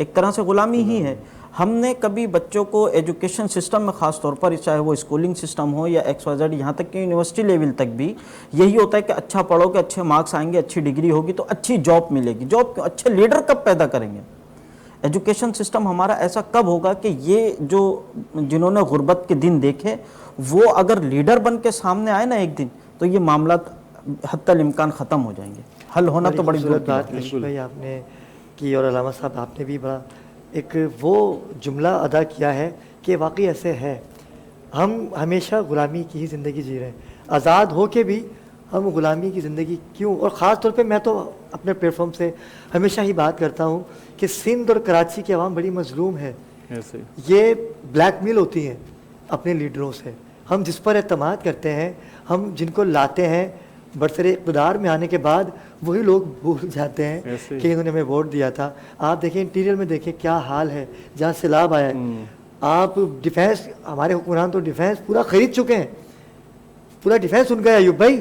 एक तरह से गुलामी ही है। हमने कभी बच्चों को एजुकेशन सिस्टम में ख़ास तौर पर, चाहे वो स्कूलिंग सिस्टम हो या XYZ, यहाँ तक कि यूनिवर्सिटी लेवल तक भी यही होता है कि अच्छा पढ़ोगे, अच्छे मार्क्स आएंगे, अच्छी डिग्री होगी तो अच्छी जॉब मिलेगी। जॉब क्यों, अच्छे लीडर कब पैदा करेंगे? एजुकेशन सिस्टम हमारा ऐसा कब होगा कि ये जो जिन्होंने गुर्बत के दिन देखे वो अगर लीडर बन के सामने आए ना एक दिन, तो ये मामला हत्तल इम्कान ख़त्म हो जाएंगे। हल होना तो बड़ी दूर की बात है। भाई आपने की, और अल्लामा साहब आपने भी बड़ा एक वो जुमला अदा किया है कि वाकई ऐसे है। हम हमेशा ग़ुलामी की ही ज़िंदगी जी रहे हैं, आज़ाद हो के भी हम ग़ुलामी की ज़िंदगी क्यों। और ख़ास तौर पे मैं तो अपने प्लेटफॉर्म से हमेशा ही बात करता हूँ कि सिंध और कराची की आवाम बड़ी मजलूम है। ऐसे ये ब्लैकमेल होती हैं अपने लीडरों से। हम जिस पर एतमाद करते हैं, हम जिनको लाते हैं, बरसरे इक़्तिदार में आने के बाद वही लोग भूल जाते हैं कि इन्होंने हमें वोट दिया था। आप देखें इंटीरियर में, देखें क्या हाल है जहाँ सैलाब आया है। आप डिफेंस, हमारे हुक्मरान तो डिफेंस पूरा ख़रीद चुके हैं, पूरा डिफेंस उनका है अयूब भाई,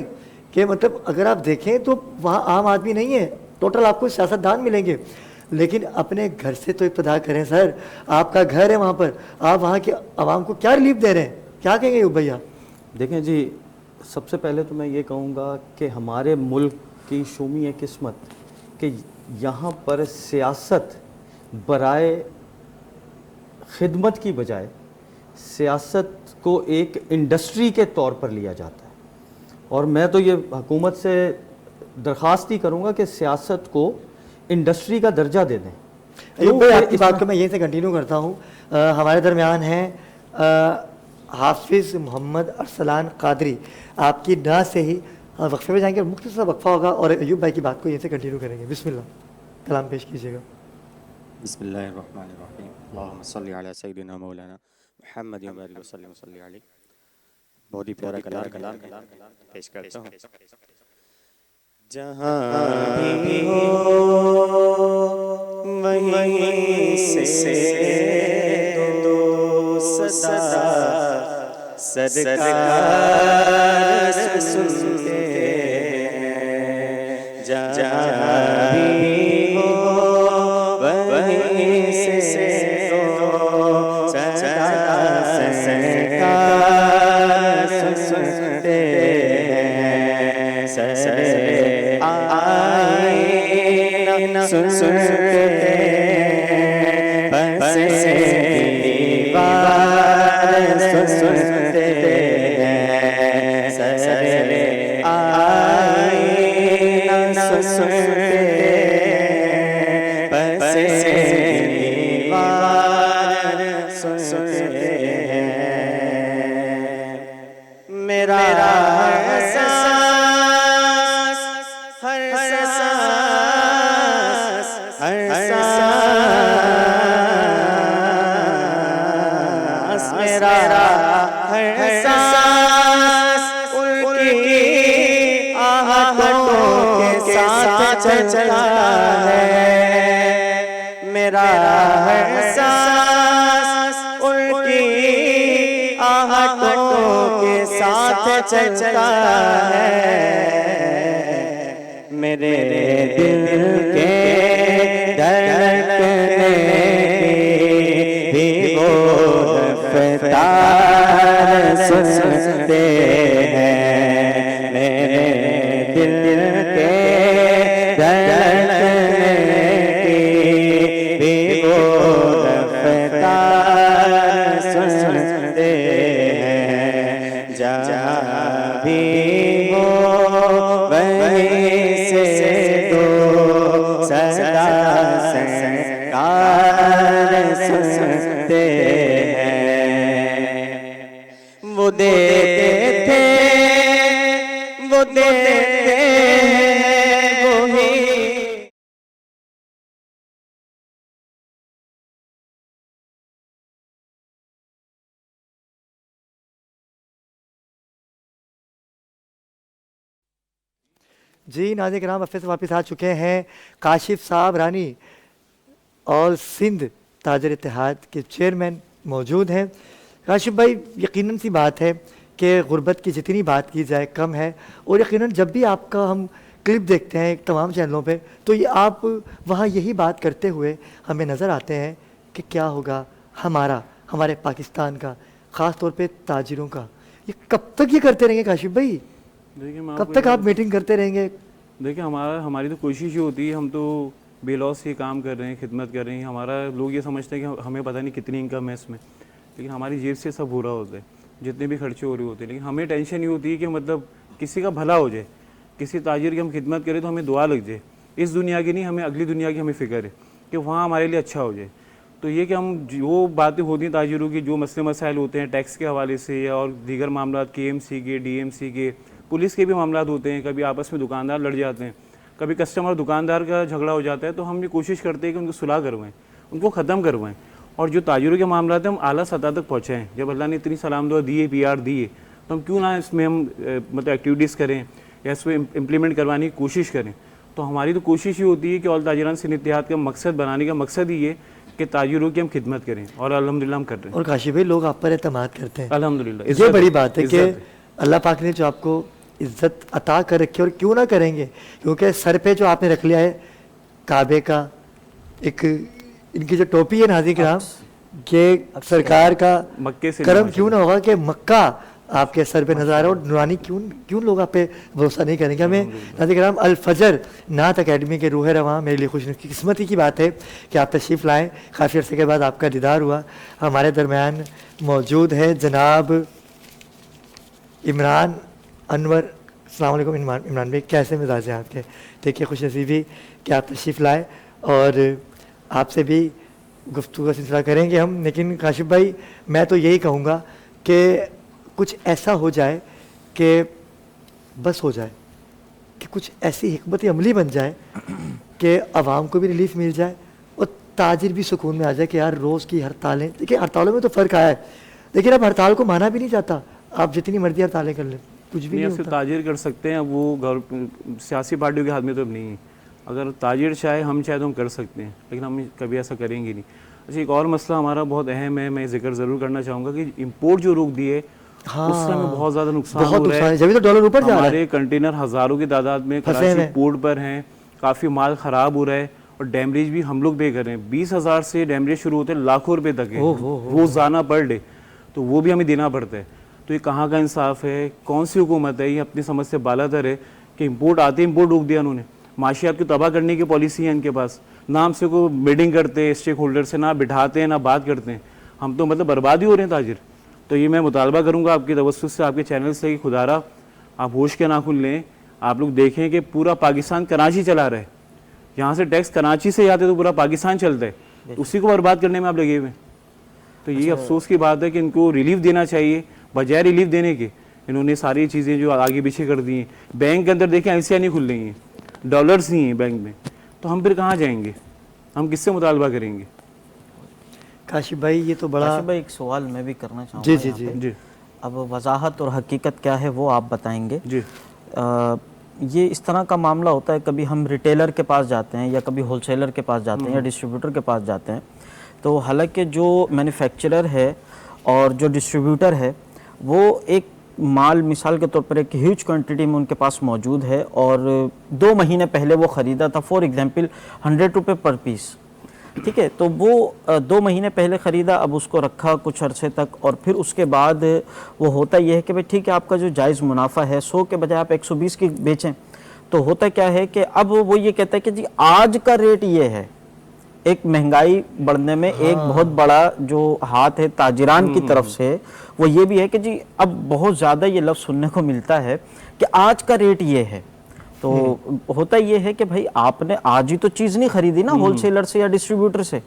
कि मतलब अगर आप देखें तो वहाँ आम आदमी नहीं है, टोटल आपको सियासतदान मिलेंगे, लेकिन अपने घर से तो इब्तिदा करें सर। आपका घर है वहाँ पर, आप वहाँ के आवाम को क्या रिलीफ दे रहे हैं, क्या कहेंगे यूब भैया? देखें जी, सबसे पहले तो मैं ये कहूँगा कि हमारे मुल्क की शूमी किस्मत कि यहाँ पर सियासत बराए खिदमत की बजाय सियासत को एक इंडस्ट्री के तौर पर लिया जाता है। और मैं तो ये हुकूमत से दरख्वास्त ही करूँगा कि सियासत को इंडस्ट्री का दर्जा दे दें। अयूब भाई, आपकी बात को मैं यहीं से कंटिन्यू करता हूँ। हमारे दरमियान हैं हाफिज़ मोहम्मद अरसलान कादरी। आपकी ना से ही वक्फे में जाएंगे, मुख्तसर वक्फा होगा और अयूब भाई की बात को यहीं से कंटिन्यू करेंगे। बिस्मिल्लाह, कलाम पेश कीजिएगा। बिस्मिल्लाहिर्रहमानिर्रहीम, अल्लाहुम्मा सल्लि अला सय्यिदिना मौलाना मुहम्मद व बारिक वसल्लम सल्ली अलैहि। बहुत ही प्यारा कलाम पेश करता हूँ। जहाँ भी हो वहीं से दो सदा सरकार सुनते हैं। जहाँ भी हो वहीं से दो सदा सरकार सुनते हैं। सरे आए न सुनते बसे दीवार सुनते हैं। सरे आए न सुनते बसे दीवार सुनते हैं। मेरा चलता है। मेरा एहसास उनकी आहटों के साथ चलता है। मेरे दिल के धड़कने भी वो रफ्तार सुनते हैं। मेरे दिल के सुनते हैं। जहाँ भी हो वहीं से दो सदा सरकार सुनते हैं। वो देते थे वो देते वही। जी नाज़रीन किराम, वफ़े से वापस आ चुके हैं काशिफ साहब रानी और सिंध ताजर इत्तेहाद के चेयरमैन मौजूद हैं। काशिफ भाई, यकीनन सी बात है कि गुर्बत की जितनी बात की जाए कम है, और यकीनन जब भी आपका हम क्लिप देखते हैं तमाम चैनलों पे, तो ये आप वहाँ यही बात करते हुए हमें नज़र आते हैं कि क्या होगा हमारे पाकिस्तान का, ख़ास तौर पे ताजिरों का। ये कब तक ये करते रहेंगे काशिफ भाई? कब तक आप मीटिंग करते रहेंगे? देखिए, हमारी तो कोशिश ही होती है, हम तो बेलौस से काम कर रहे हैं, खिदमत कर रहे हैं। हमारा लोग ये समझते हैं कि हमें पता नहीं कितनी इनकम है इसमें, लेकिन हमारी जेब से सब पूरा होता है, जितने भी खर्चे हो रहे होते हैं। लेकिन हमें टेंशन ये होती है कि मतलब किसी का भला हो जाए, किसी ताजिर की हम खिदमत करें तो हमें दुआ लग जाए। इस दुनिया की नहीं, हमें अगली दुनिया की हमें फ़िक्र है कि वहाँ हमारे लिए अच्छा हो जाए। तो ये कि हम जो बातें होती हैं ताजिरों की, जो मसले मसाइल होते हैं टैक्स के हवाले से या और दीगर मामला KMC के, DMC के, पुलिस के भी मामला होते हैं, कभी आपस में दुकानदार लड़ जाते हैं, कभी कस्टमर दुकानदार का झगड़ा हो जाता है, तो हम ये कोशिश करते हैं कि उनको सुलह करवाएं, उनको ख़त्म करवाएं। और जो ताजिरों के मामला हैं हम आला सतह तक पहुँचाएँ। जब अल्लाह ने इतनी सलाम दुआ दी है, PR दी है, तो हम क्यों ना इसमें हम मतलब एक्टिविटीज़ करें या इसमें इम्प्लीमेंट करवाने की कोशिश करें। तो हमारी तो कोशिश ही होती है कि ऑल ताजिरान सिंध इत्तेहाद का मकसद बनाने का मकसद ही है कि ताजिरों की हम खिदमत करें, और अल्हम्दुलिल्लाह हम कर रहे हैं। और काशिफ भाई, लोग आप पर एतमाद करते हैं, अल्हम्दुलिल्लाह। ये बड़ी बात है कि अल्लाह पाक ने जो आपको इज्जत अता कर रखी है, और क्यों ना करेंगे, क्योंकि सर पे जो आपने रख लिया है काबे का एक, इनकी जो टोपी है नाज़रीन किराम, ये सरकार का मक्के से करम क्यों ना होगा कि मक्का आपके सर पे नजर आ रहा है, और नूरानी क्यों लोग आप पे भरोसा नहीं करेंगे। हमें नाज़रीन किराम अल फजर नात अकेडमी के रूह रवां, मेरे लिए खुशकिस्मती की बात है कि आप तशरीफ़ लाएँ, काफ़ी अर्से के बाद आपका दीदार हुआ। हमारे दरमियान मौजूद है जनाब इमरान अनवर। अस्सलाम वालेकुम इमरान भाई, कैसे मिजाज हैं आपके? देखिए खुशनसीबी कि आप तशरीफ़ लाए, और आपसे भी गुफ्तगू का सिलसिला करेंगे हम। लेकिन काशिफ भाई, मैं तो यही कहूँगा कि कुछ ऐसा हो जाए कि बस हो जाए, कि कुछ ऐसी हिकमत अमली बन जाए कि आवाम को भी रिलीफ मिल जाए और ताजिर भी सुकून में आ जाए कि यार रोज़ की हड़तालें, देखिए हड़तालों में तो फ़र्क आया है, लेकिन अब हड़ताल को माना भी नहीं जाता, आप जितनी मर्जी हड़तालें कर लें कुछ भी नहीं होता। ताजिर कर सकते हैं, वो सियासी पार्टियों के हाथ में तो अब नहीं है। अगर ताजिर चाहे, हम चाहे तो हम कर सकते हैं, लेकिन हम कभी ऐसा करेंगे नहीं। अच्छा, एक और मसला हमारा बहुत अहम है, मैं जिक्र ज़रूर करना चाहूँगा कि इंपोर्ट जो रोक दिए, उससे हमें बहुत ज़्यादा नुकसान हो रहा है। जब तो डॉलर ऊपर जा रहा है, हमारे कंटेनर हज़ारों की तादाद में कराची पोर्ट पर हैं, काफ़ी माल ख़राब हो रहा है, और डैमरेज भी हम लोग पे कर रहे हैं। 20,000 से डैमरेज शुरू होते हैं, लाखों रुपए तक है रोज़ाना पर डे, तो वो भी हमें देना पड़ता है। तो ये कहाँ का इंसाफ है? कौन सी हुकूमत है? ये अपनी समझ से बालातर है कि इंपोर्ट आते इंपोर्ट रोक दिया उन्होंने। माशियात को तबाह करने की पॉलिसी है इनके पास, ना हमसे को मीटिंग करते स्टेक होल्डर से, ना बिठाते हैं, ना बात करते हैं। हम तो मतलब बर्बाद ही हो रहे हैं ताजिर। तो ये मैं मुतालबा करूँगा आपकी तवज्जुह से, आपके चैनल से, कि खुदारा आप होश के नाखून लें। आप लोग देखें कि पूरा पाकिस्तान कराची चला रहा है, यहाँ से टैक्स कराची से आते तो पूरा पाकिस्तान चलता है, तो उसी को बर्बाद करने में आप लगे हुए हैं। तो ये अफसोस की बात है कि इनको रिलीफ देना चाहिए, बजाय रिलीफ देने के इन्होंने सारी चीज़ें जो आगे पीछे कर दी हैं। बैंक के अंदर देखें एलसीआई नहीं खुल रही हैं, डॉलर्स नहीं हैं बैंक में, तो हम फिर कहाँ जाएंगे? हम किससे मुतालबा करेंगे? काशिफ भाई ये तो बड़ा, काशिफ भाई एक सवाल मैं भी करना चाहूँगा। जी जी जी जी, अब वजाहत और हकीकत क्या है वो आप बताएंगे जी। ये इस तरह का मामला होता है, कभी हम रिटेलर के पास जाते हैं या कभी होलसेलर के पास जाते हैं या डिस्ट्रीब्यूटर के पास जाते हैं, तो हालांकि जो मैन्युफैक्चरर है और जो डिस्ट्रीब्यूटर है वो एक माल मिसाल के तौर पर एक ह्यूज क्वांटिटी में उनके पास मौजूद है और 2 महीने पहले वो ख़रीदा था, फॉर एग्जांपल 100 रुपये पर पीस, ठीक है। तो वो 2 महीने पहले ख़रीदा, अब उसको रखा कुछ अरसे तक, और फिर उसके बाद वो होता यह है कि भाई ठीक है आपका जो जायज़ मुनाफा है 100 के बजाय आप 120 की बेचें, तो होता क्या है कि अब वो ये कहता है कि जी आज का रेट ये है। एक महंगाई बढ़ने में एक बहुत बड़ा जो हाथ है ताजिरान की तरफ से वो ये भी है कि जी अब बहुत ज़्यादा ये लफ्ज़ सुनने को मिलता है कि आज का रेट ये है। तो होता ये है कि भाई आपने आज ही तो चीज़ नहीं खरीदी ना होलसेलर से या डिस्ट्रीब्यूटर से,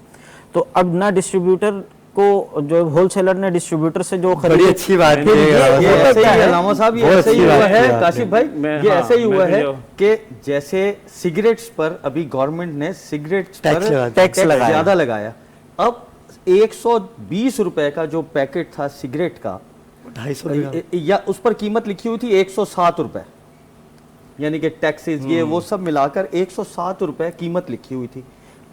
तो अब ना डिस्ट्रीब्यूटर को जो होलसेलर ने डिस्ट्रीब्यूटर से जो बड़ी अच्छी बात है, ये ऐसे ही अलामा साहब, ये ऐसे ही हुआ है काशिफ भाई, ये ऐसे ही हुआ है कि जैसे सिगरेट्स पर अभी गवर्नमेंट ने सिगरेट्स पर टैक्स ज्यादा लगाया। अब 120 रुपए का जो पैकेट था सिगरेट का 250 या उस पर कीमत लिखी हुई थी 107 रुपए, यानी कि टैक्सेस ये वो सब मिलाकर 107 रुपए कीमत लिखी हुई थी।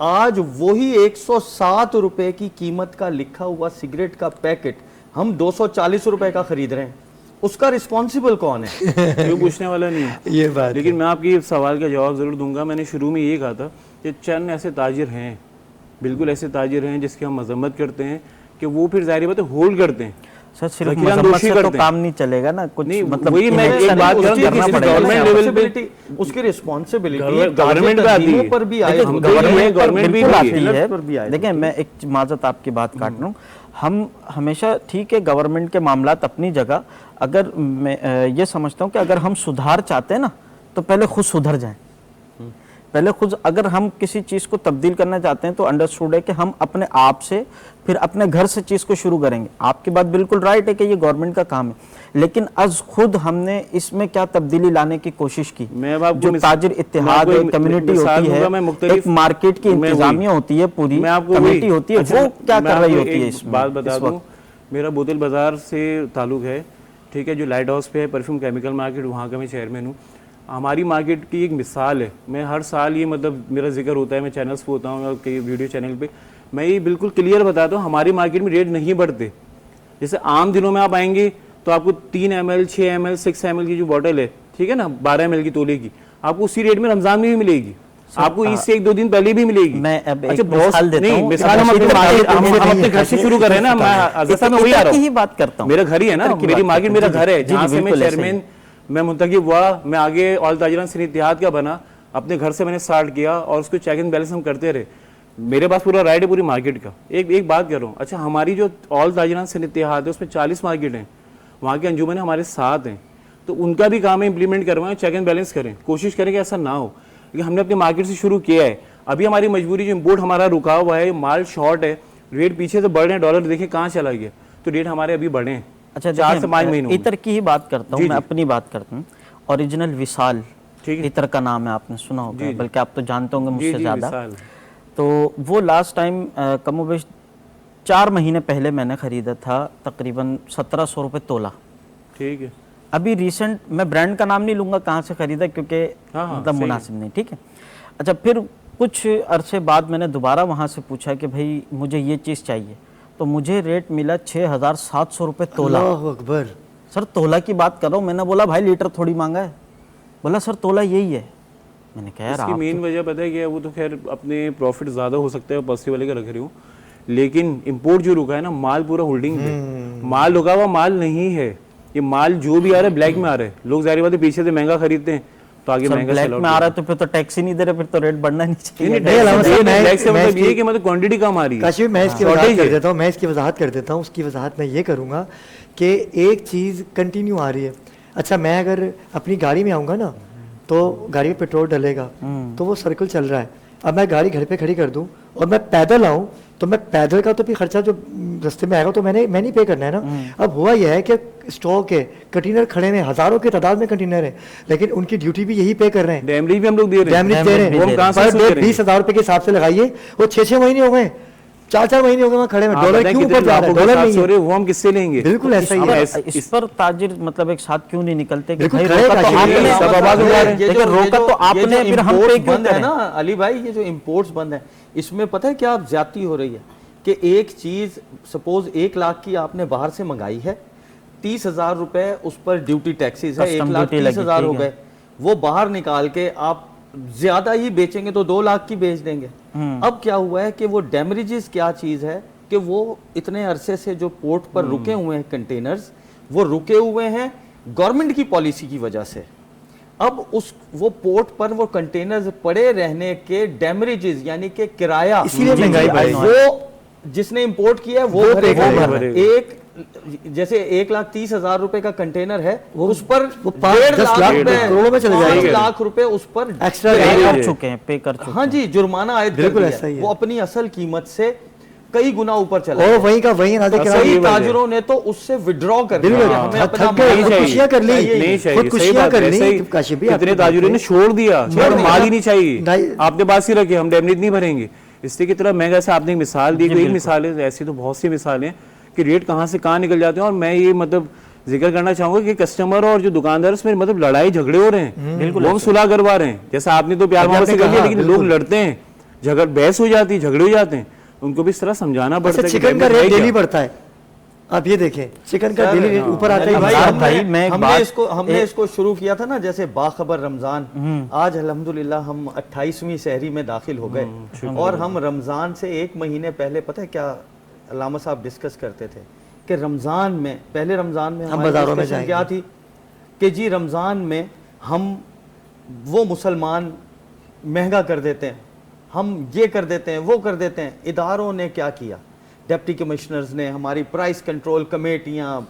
आज वही 107 रुपए की कीमत का लिखा हुआ सिगरेट का पैकेट हम 240 रुपए का खरीद रहे हैं। उसका रिस्पॉन्सिबल कौन है? कोई पूछने वाला नहीं है ये बात। लेकिन मैं आपकी सवाल का जवाब ज़रूर दूंगा। मैंने शुरू में ये कहा था कि चंद ऐसे ताजिर हैं, बिल्कुल ऐसे ताजिर हैं जिसकी हम मजम्मत करते हैं कि वो फिर ज़ाहिर बात है होल्ड करते हैं। सर सिर्फ मजम्मत से तो काम नहीं चलेगा ना, कुछ नहीं, मतलब वही मैं एक बात कर रहा हूं कि गवर्नमेंट लेवल पे उसकी रिस्पॉन्सिबिलिटी गवर्नमेंट पे आती है, पर भी आए, गवर्नमेंट भी आती है। देखिए मैं एक माजत आपकी बात काट रहा हूँ, हम हमेशा ठीक है गवर्नमेंट के मामलात अपनी जगह, अगर मैं ये समझता हूँ कि अगर हम सुधार चाहते हैं ना तो पहले खुद सुधर जाएं, पहले खुद अगर हम किसी चीज़ को तब्दील करना चाहते हैं तो अंडरस्टूड है कि हम अपने आप से फिर अपने घर से चीज़ को शुरू करेंगे। आपकी बात बिल्कुल राइट है कि ये गवर्नमेंट का काम है, लेकिन आज खुद हमने इसमें क्या तब्दीली लाने की कोशिश की। जो ताजिर इत्तेहाद है, कम्युनिटी होती है, एक मार्केट की इंतजामिया होती है, पूरी कमेटी होती है, वो क्या कर रही होती है? इसमें बात बता दूं, मेरा बोतल बाजार से ताल्लुक है, ठीक है, जो लाइट हाउस पे है परफ्यूम केमिकल मार्केट, वहाँ का मैं चेयरमैन हूँ। हमारी मार्केट की एक मिसाल है, मैं हर साल ये मतलब मेरा जिक्र होता है, मैं चैनल्स पे होता हूँ और कई वीडियो चैनल पे, मैं ये बिल्कुल क्लियर बताता हूँ, हमारी मार्केट में रेट नहीं बढ़ते। जैसे आम दिनों में आप आएंगे तो आपको 3 ml, 6 ml, 6 ml की जो बॉटल है, ठीक है ना, 12 ml की तोले की, आपको उसी रेट में रमजान में भी मिलेगी, आपको ईद से 1-2 दिन पहले भी मिलेगी। मैं अब एक अच्छा, बहुत मिसाल देता नहीं, हूँ। मिसाल हम अपने घर से शुरू कर रहे हैं ना, मैं अज़हर में वही आ रहा ही हूँ, बात करता हूँ, मेरा घर ही है ना, मेरी मार्केट मेरा घर है, जहाँ से मैं बिल्कुल ऐसे ही। चेयरमैन मैं मुंतखब हुआ, मैं आगे ऑल ताजिरान सिंध इत्तेहाद का बना, अपने घर से मैंने स्टार्ट किया और उसको चेक एंड बैलेंस हम करते रहे। मेरे पास पूरा राइट है पूरी मार्केट का। एक बात कर रहा हूँ, अच्छा हमारी जो ऑल ताजिरान सिंध इत्तेहाद है उसमें 40 मार्केट हैं, वहाँ के अंजुमन हमारे साथ हैं, तो उनका भी काम है इम्प्लीमेंट करवाएं, चेक एंड बैलेंस करें, कोशिश करें कि ऐसा ना हो, क्योंकि हमने अपने मार्केट से शुरू किया है। अभी हमारी मजबूरी जो इम्पोर्ट हमारा रुका हुआ है, माल शॉर्ट है, रेट पीछे से बढ़ रहे हैं, डॉलर देखें कहाँ चला गया, तो रेट हमारे अभी बढ़े हैं। अच्छा 4 से 5 महीनों में। इतर की ही बात करता हूँ, जी, मैं जी। अपनी बात करता हूँ। ओरिजिनल विशाल, ठीक है। इतर का नाम है, आपने सुना होगा, जी, जी। बल्कि आप तो जानते होंगे जी, मुझसे जी, ज़्यादा। विशाल। तो वो लास्ट टाइम कमोबेश 4 महीने पहले मैंने ख़रीदा था, तकरीबन 1700 रुपये तोला। ठीक है। अभी रिसेंट, मैं ब्रांड का नाम नहीं लूँगा कहाँ से ख़रीदा, क्योंकि हाँ, मतलब सही मुनासिब नहीं, ठीक है। अच्छा, फिर कुछ अरसे बाद मैंने दोबारा वहाँ से पूछा कि भाई मुझे ये चीज़ चाहिए, तो मुझे रेट मिला 6700 रुपये तोला। अल्लाहु अकबर। सर तोला की बात कर रहा हूँ, मैंने बोला भाई लीटर थोड़ी मांगा है, बोला सर तोला यही है। मैंने कहा यार इसकी आप मेन वजह पता है क्या है, वो तो खैर अपने प्रॉफिट ज़्यादा हो सकता है, पस्ती वाले का रख रही हूँ, लेकिन इंपोर्ट जो रुका है ना, माल पूरा होल्डिंग पे, माल रुका हुआ माल नहीं है, ये माल जो भी आ रहा है ब्लैक में आ रहा है, लोग जाहिर बात है पीछे से महंगा खरीदते हैं, तो आगे महंगा ब्लैक sell out में आ रहा है होता तो फिर तो टैक्स ही नहीं दे रहे, फिर तो रेट बढ़ना नहीं चाहिए। नहीं, नहीं, अलावा से टैक्स से मैं मतलब ये इसकी- है कि मतलब क्वांटिटी कम आ रही है। काशिफ, मैं इसकी Shortage वजाहत कर है। देता हूँ, मैं इसकी वजाहत कर देता हूँ। उसकी वजाहत मैं ये करूँगा कि एक चीज़ कंटिन्यू आ रही है। अच्छा, मैं अगर अपनी गाड़ी में आऊँगा ना, तो गाड़ी में पेट्रोल डलेगा, तो वो सर्कल चल रहा है। अब मैं गाड़ी घर पे खड़ी कर दूँ और मैं पैदल आऊँ, तो मैं पैदल का तो भी खर्चा जो रास्ते में आएगा तो मैं नहीं पे करना है ना। अब हुआ यह है कि स्टॉक है, कंटेनर खड़े हैं, हज़ारों की तादाद में कंटेनर है, लेकिन उनकी ड्यूटी भी यही पे कर रहे हैं, डैमरेज भी हम लोग दे रहे हैं, डैमेज दे रहे वो हम कहाँ से हैं। वसूल पर करेंगे? 20,000 रुपये के हिसाब से लगाइए, वो 6-6 महीने हो गए, 4-4 महीने हो गए वहाँ खड़े हैं, आप डॉलर बताएं क्यों कितने ऊपर जा रहा है? लाखों के डॉलर साथ नहीं सो है। रहे हैं, वो हम किससे लेंगे? बिल्कुल ऐसा ही है। इस पर ताजिर मतलब एक साथ क्यों नहीं निकलते कि बिल्कुल भाई खड़े रोका तो काशिफ, आपने, ये सब आवाज उठा रहे हैं। लेकिन रोका तो आपने, फिर हम पे क्यों बंद है करें? ना अली भाई, ये जो इंपोर्ट्स बंद है, इसमें पता है क्या आप ज्यादती हो रही है कि एक चीज सपोज 1 लाख की आपने बाहर से मंगाई है, 30,000 रुपए उस पर ड्यूटी टैक्सेस है, Custom 1,30,000 हो duty लगी, गए, वो बाहर निकाल के आप ज्यादा ही बेचेंगे तो 2 लाख की बेच देंगे। अब क्या हुआ है कि वो डैमरेजेस क्या चीज है कि वो इतने अरसे से जो पोर्ट पर रुके हुए हैं कंटेनर्स, वो रुके हुए हैं गवर्नमेंट की पॉलिसी की वजह से। अब वो पोर्ट पर वो कंटेनर्स पड़े रहने के डैमरेजेस यानी कि किराया, इसीलिए महंगाई बढ़ी। वो जिसने इंपोर्ट किया है वो वो भरेगा। पे करेगा। एक जैसे 1,30,000 रुपए का कंटेनर है, उस पर वो 5-10 लाख रुपए, करोड़ों में चले 5 जाएंगे। लाख रुपए उस पर एक्स्ट्रा पे रहेगा। कर चुके हैं, पे कर चुके हाँ जी, जुर्माना आयद कर बिल्कुल दिया। ऐसा ही है। वो अपनी असल कीमत से कई गुना ऊपर चला और गया। वहीं का वहीं नाज़िक करा कई दिया। ताजरों ने तो उससे विड्रॉ कर दिया बिल्कुल, कि हमें अपना थक गए, माल खुदकुशियां कर ली। नहीं चाहिए, खुदकुशियां सही बात कर है, ली, सही। काशिफ भी कितने आपकी ताजुरों बात ने है। छोड़ दिया, माल ही नहीं चाहिए, नहीं। आपने बात ही रखी, हम डैमरेज नहीं भरेंगे। इससे की तरह महंगा से आपने एक मिसाल दी, कोई एक मिसाल है, ऐसी तो बहुत सी मिसालें कि रेट कहाँ से कहाँ निकल जाते हैं। और मैं ये मतलब जिक्र करना चाहूंगा कि कस्टमर और जो दुकानदार उसमें मतलब लड़ाई झगड़े हो रहे हैं, वो हम सुलह करवा रहे हैं। जैसा आपने तो प्यार मोहब्बत से कर लिया, लेकिन लोग लड़ते हैं, झगड़ बहस हो जाती है, झगड़े हो जाते हैं, उनको भी इस तरह समझाना पड़ता है। चिकन का रेट डेली बढ़ता है, आप ये देखें, चिकन का डेली रेट ऊपर आता है। भाई, भाई, मैं एक हमने इसको शुरू किया था ना, जैसे बाखबर रमजान, आज अल्हम्दुलिल्लाह हम 28वीं सहरी में दाखिल हो गए। और हम रमजान से 1 महीने पहले पता है क्या अल्लामा साहब डिस्कस करते थे कि रमजान में, पहले रमजान में हम बाजारों में discussion क्या थी कि जी रमजान में हम वो मुसलमान महंगा कर देते हैं, हम ये कर देते हैं, वो कर देते हैं। इदारों ने क्या किया, डिप्टी कमिश्नर्स ने, हमारी प्राइस कंट्रोल कमेटियाँ,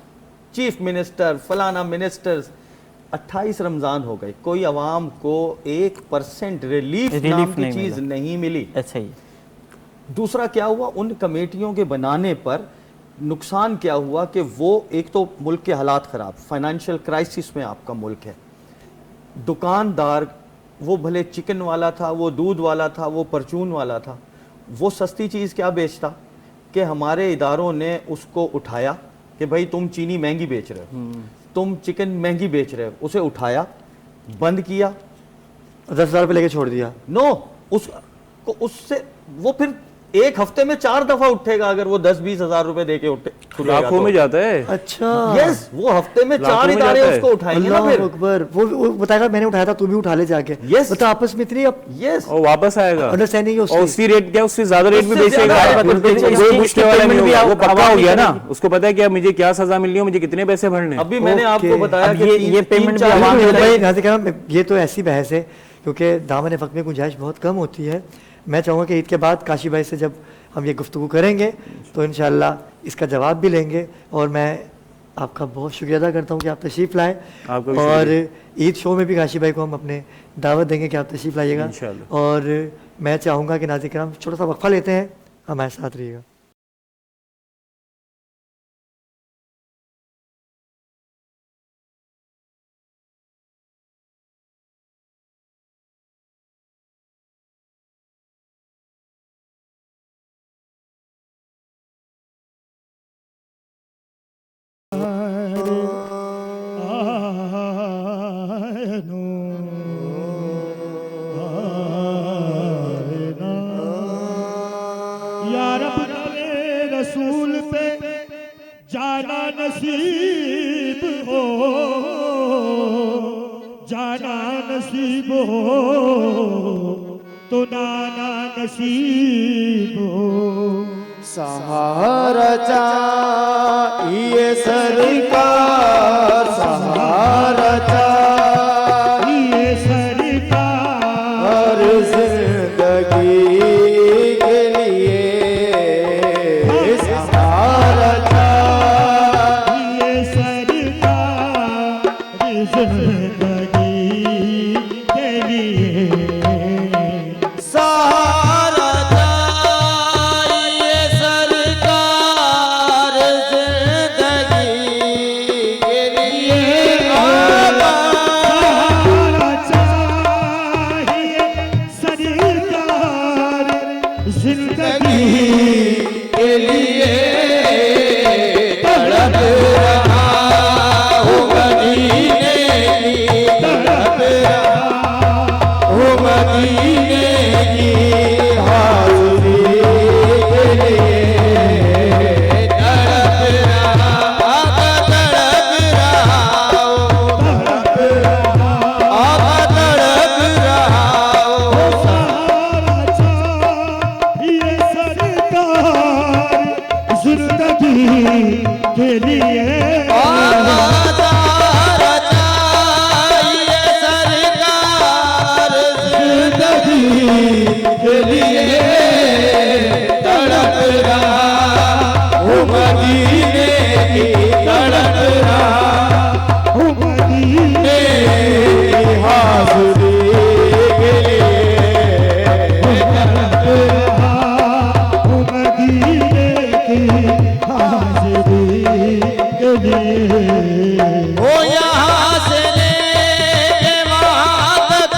चीफ मिनिस्टर, फलाना मिनिस्टर्स, 28 रमज़ान हो गए, कोई अवाम को 1% रिलीफ नाम की चीज़ नहीं मिली। ऐसा ही। दूसरा क्या हुआ, उन कमेटियों के बनाने पर नुकसान क्या हुआ कि वो एक तो मुल्क के हालात ख़राब, फाइनेंशियल क्राइसिस में आपका मुल्क है। दुकानदार वो भले चिकन वाला था, वो दूध वाला था, वो परचून वाला था, वो सस्ती चीज़ क्या बेचता कि हमारे इदारों ने उसको उठाया कि भाई तुम चीनी महंगी बेच रहे हो, तुम चिकन महंगी बेच रहे हो, उसे उठाया, बंद किया, 10,000 रुपये लेके छोड़ दिया। नो उससे वो फिर एक हफ्ते में 4 दफा उठेगा अगर वो 10-20 हजार रुपए दे के उठे खुलेगा लाखों तो। में जाता है। अच्छा यस, वो हफ्ते में लाखों 4 में इदारे जाता है। उसको उठाएंगे ना अल्लाह फिर। अकबर। वो बताएगा मैंने उठाया था, तू भी उठा ले जाके। Yes. मतलब आपस में इतनी यस, और वापस आएगा अंडरस्टैंडिंग है और उसकी रेट क्या, उससे ज्यादा रेट भी उससे बेचेगा। ज्यादा कोई इसकी पूछने वाला नहीं payment भी होगा, वो आप पक्का आवाम हो नहीं गया ना, करेगी। उसको पता है कि अब मुझे क्या सजा मिलनी है, मुझे कितने पैसे भरने हैं। अभी मैंने Okay. आपको बताया अब कि ये पेमेंट भी आवाम भाई नहीं नाज़िर करम, ये तो ऐसी बहस है क्योंकि दामन वक्त में गुंजाइश बहुत कम होती है। मैं चाहूँगा कि ईद के बाद काशी भाई से जब हम ये गुफ्तगू करेंगे तो इंशाल्लाह इसका जवाब भी लेंगे। और मैं आपका बहुत शुक्रिया अदा करता हूँ कि आप तशरीफ़ लाए, आपका भी और ईद शो में भी काशी भाई को हम अपने दावत देंगे कि आप तशरीफ़ लाइएगा। इंशाल्लाह। और मैं चाहूँगा कि नाज़िर करम छोटा सा वक्फा लेते हैं, हमारे साथ रहिएगा। या रब नवे रसूल पे जाना नसीब हो, जाना नसीब हो तो नाना नसीब हो। सहारा चाहिए सरकार, सहारा चाहिए सरकार जिंदगी के लिए, सहारा चाहिए सरकार जिंदगी के लिए। सहारा चाहिए सरकार जिंदगी के लिए। सहारा चाहिए सरकार जिंदगी के लिए तड़प रहा हूँ मदीने की, तड़प रहा हूँ मदीने की हाज़िरी के लिए। तड़प रहा हूँ, तड़प रहा हूँ, तड़प रहा हूँ। सहारा चाहिए सरकार जिंदगी के लिए। सहारा चाहिए सरकार जिंदगी के लिए। तड़प रहा हूँ मदीने की, तड़प रहा हूँ मदीने की हाज़िरी के लिए। तड़प रहा हूँ मदीने की हाज़िरी के लिए। वो यहाँ से लेके वहाँ तक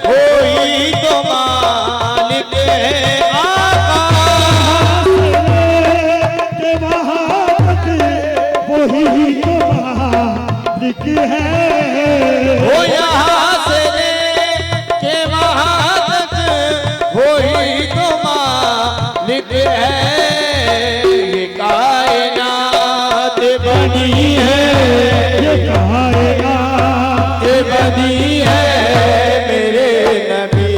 कोई तो मालिक है आका। के वहाँ तक वही तो मालिक है। वो यहाँ से लेके वहाँ तक कोई तो मालिक है। ये कायनात बनी है, ये कायनात ये बनी है मेरे नबी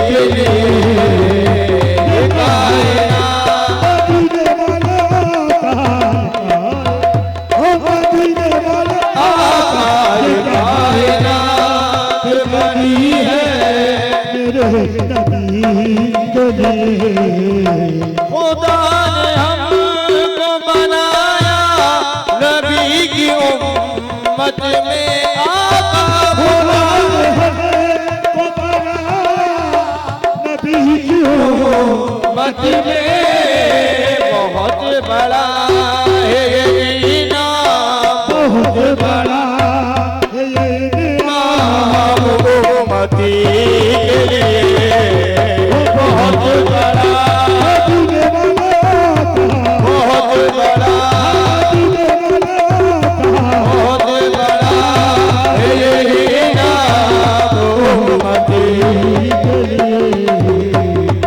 के लिए। ये कायनात मदीने वाला मदीने वाला ये कायनात बनी है मेरे नबी के लिए। खुदा ने हमको बनाया नबी की उम्मत में आका। खुदा ने हमको बनाया नबी की उम्मत में बहुत बड़ा है ये इनाम, बहुत बड़ा है ये इनाम उम्मती के लिए। बहुत बड़ा, मदीने वाला बहुत बड़ा, मदीने वाला बहुत बड़ा है ये इनाम उम्मती।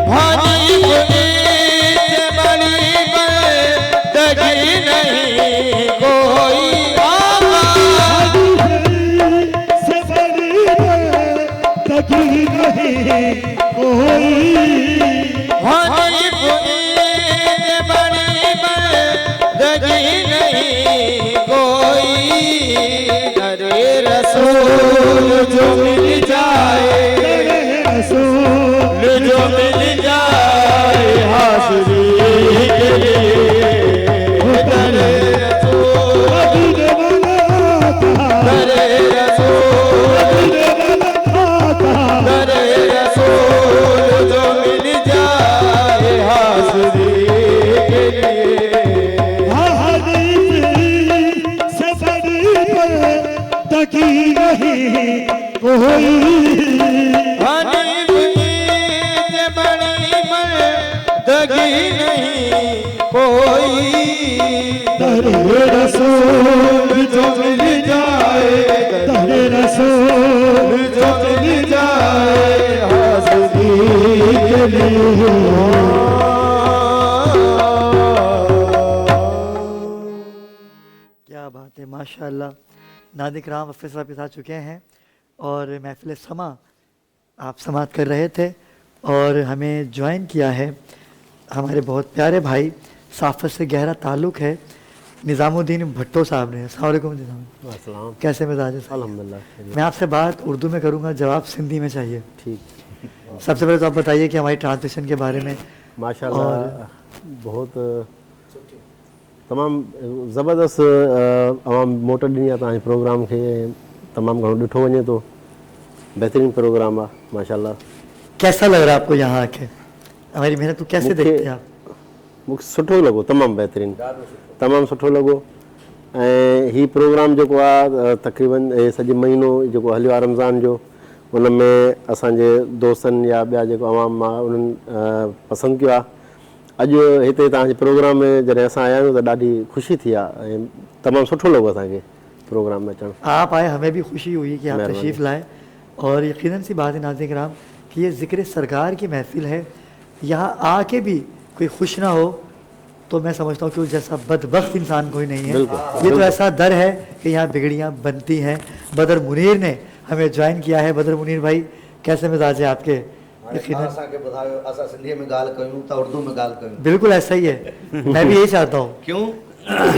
हनीफ ने दगी नहीं कोई हनीफ ईद बड़ी बंदगी नहीं कोई दरे रसूल जो मिल जाए रसूल जो मिल जाए हासिरी के लिए दरे रसूल दरे रसूल दरे रसूल जो मिल जाए हासिरी के लिए से बड़ी दगी नहीं कोई हनीफ ईद बड़ी बंदगी नहीं कोई दरे रसूल जो मिल जाए दरे रसूल जो मिल जाए हासिरी के लिए क्या बात है, माशाअल्लाह। नाज़रीन किराम हफ़ीज़ साहब के साथ चुके हैं और महफ़िल समा आप समात कर रहे थे और हमें ज्वाइन किया है हमारे बहुत प्यारे भाई, साफ़त से गहरा ताल्लुक़ है, निज़ामुद्दीन भट्टो साहब ने। अस्सलाम वालेकुम निज़ाम, कैसे मिजाज है? अल्हम्दुलिल्लाह। मैं आपसे बात उर्दू में करूँगा, जवाब सिंधी में चाहिए। ठीक। सबसे पहले तो आप बताइए कि हमारी ट्रांसलेशन के बारे में। माशाल्लाह बहुत तमाम ज़बरदस्त आवाम मोट ॾिनी आहे तव्हांजे प्रोग्राम खे, तमामु घणो ॾिठो वञे थो, बेहतरीन प्रोग्राम आहे माशाल्लाह। कैसा लग रहा है आपको यहाँ आके? हमारी मेहनत को कैसे देखते हैं आप? मूंखे सुठो लॻो, तमामु बहितरीनु, तमामु सुठो लॻो। ऐं हीउ प्रोग्राम जेको आहे तक़रीबन सॼो महीनो जेको हलियो आहे रमज़ान जो, उन में असांजे दोस्तनि या ॿिया जेको आवाम आहे उन्हनि पसंदि कयो आहे। अॼु हिते तव्हांजे प्रोग्राम में जॾहिं असां आया आहियूं त ॾाढी ख़ुशी थी आहे ऐं तमामु सुठो लॻो असांखे प्रोग्राम में अचणु। आप आए, हमें भी खुशी हुई कि आप तशरीफ़ लाए और यकीनन सी बात है नाज़रीन किराम कि ये ज़िक्र सरकार की महफिल है। यहाँ आके भी कोई खुश ना हो तो मैं समझता हूँ कि उस जैसा बदबख्त इंसान कोई नहीं है। ये तो ऐसा दर है कि यहाँ बिगड़ियाँ बनती हैं। बदर मुनीर ने हमें ज्वाइन किया है। बदर मुनीर भाई, कैसे मिजाज है आपके? बिल्कुल ऐसा ही है, मैं भी यही चाहता हूँ। क्यों?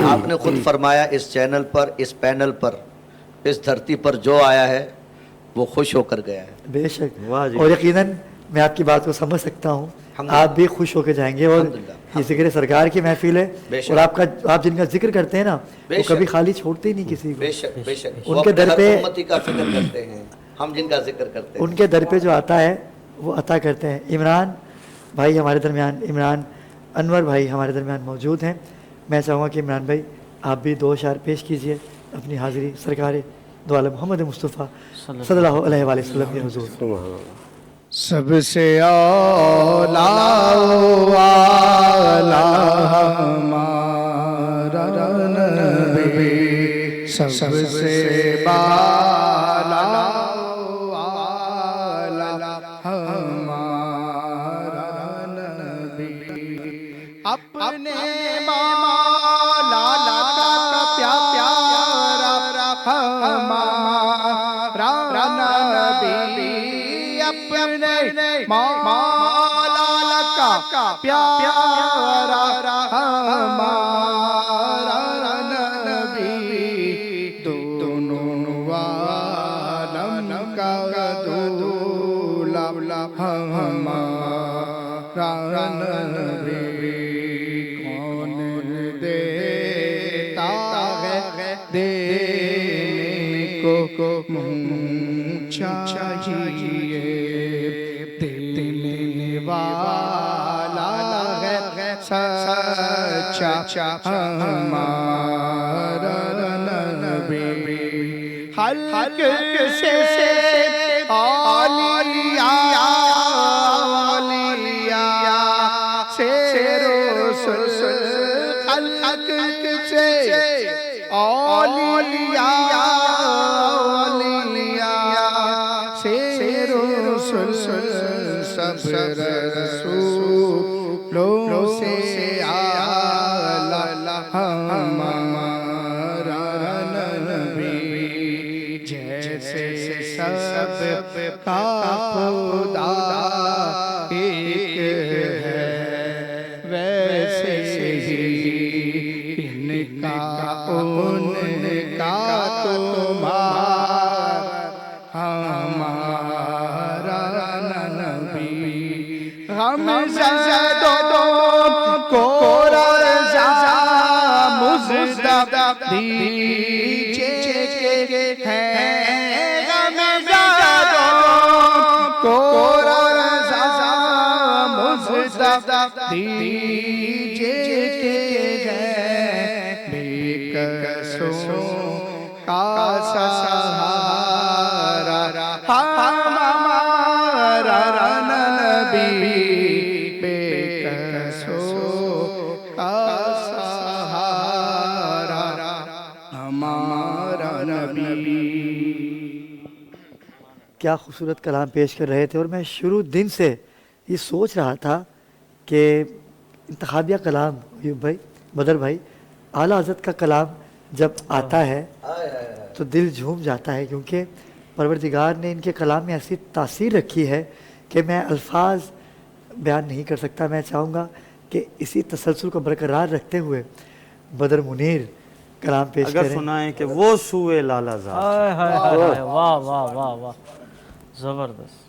आपने खुद फरमाया इस चैनल पर, इस पैनल पर, इस धरती पर जो आया है वो खुश होकर गया है। बेशक, और यकीनन मैं आपकी बात को समझ सकता हूँ, आप भी खुश होकर जाएंगे। और ये जिक्र सरकार की महफिल है और आप जिनका जिक्र करते हैं ना, वो कभी खाली छोड़ते ही नहीं किसी को। बेशक बेशक, उनके दर पे उम्मती का फिक्र करते हैं, हम जिनका जिक्र करते हैं उनके दर पे जो आता है वो अता करते हैं। इमरान भाई हमारे दरमियान, इमरान अनवर भाई हमारे दरमियान मौजूद हैं। मैं चाहूँगा कि इमरान भाई आप भी दो अशार पेश कीजिए अपनी हाज़िरी सरकार दो आलम मोहम्मद मुस्तफ़ा सल्लल्लाहु अलैहि वसल्लम के हुज़ूर। सबसे औला वाला हमारा नबी, सबसे बाला वाला हमारा नबी, अपने मौला का प्यारा हमारा नबी, अपने मौला का प्यारा हमारा नबी, दोनों आलम का दूल्हा हमारा नबी, कौन देता है देने को मुँह चाहिए, देने वाला है सच्चा हमारा नबी, हल्क से औलिया से रसूल, हल्क से औलिया से रसूल, सब रसूलों से आला हमारा नबी, जैसे सब का खुदा एक है, वैसे ही इनका उनका तुम्हारा हमारा नबी। हम ज़दों को रज़ा मुज़दा दीजिए हैं, हम ज़दों को रज़ा मुज़दा दीजिए हैं, बेकसों का सहारा हमारा नबी, बेकसों का सहारा हमारा नबी। क्या खूबसूरत कलाम पेश कर रहे थे। और मैं शुरू दिन से ये सोच रहा था कि इंतखाबिया कलाम अयूब भाई, बदर भाई, आला हज़रत का कलाम जब आता है तो दिल झूम जाता है, क्योंकि परवरदिगार ने इनके कलाम में ऐसी तासीर रखी है कि मैं अल्फाज बयान नहीं कर सकता। मैं चाहूँगा कि इसी तसलसल को बरकरार रखते हुए बदर मुनीर कलाम पेश अगर करें। सुनाएं कि वो सूए लाला वाह वाह वाह वाह, ज़बरदस्त।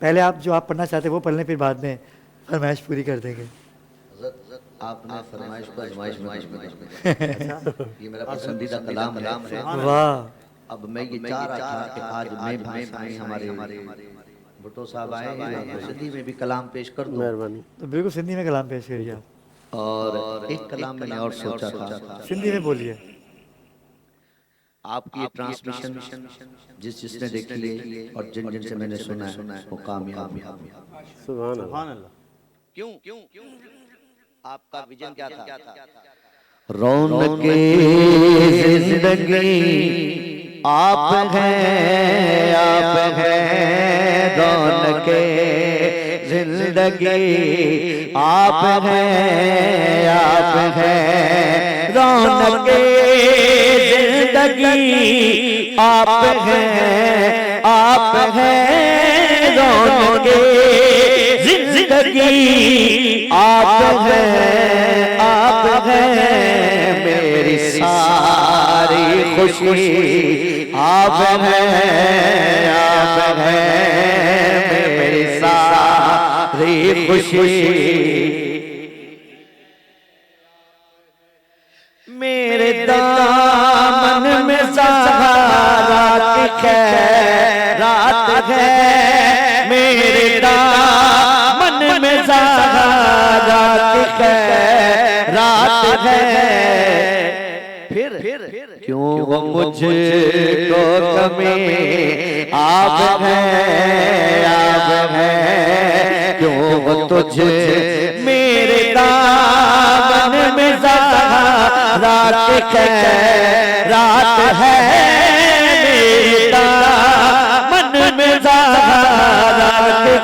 पहले आप जो आप पढ़ना चाहते हैं वो पढ़ लें, फिर बाद में फरमाइश पूरी कर देंगे। आपने फरमाइश पर फरमाइश में ये मेरा पसंदीदा कलाम है। वाह। अब मैं ये चाह रहा था कि आज मैं भाई हमारे भुट्टो साहब आए हैं, सिंधी में भी कलाम पेश कर दूं। मेहरबानी। तो बिल्कुल सिंधी में कलाम पेश करिए आप। और एक कलाम मैंने और सोचा था, सिंधी में बोलिए। आपकी ट्रांसमिशन जिसने देखी है और जिन जिन से मैंने सुना है वो कामयाब है। सुभान अल्लाह। क्यों आपका विजन क्या था? रौनके जिंदगी आप हैं, आप हैं रौनके जिंदगी आप हैं, आप हैं रौनके जिंदगी आप हैं, आप हैं रौनके जिंदगी आप हैं, आप हैं मेरी सारी खुशी आप हैं, आप हैं मेरी सारी खुशी। मेरे दामन में सहारा खैरात है, मेरे दामन में सहारा खैरात है। फिर क्यों वो मुझको कमी आप हैं, आप हैं क्यों वो तुझे मेरे दामन में रात रात है, मेरे दामन में रात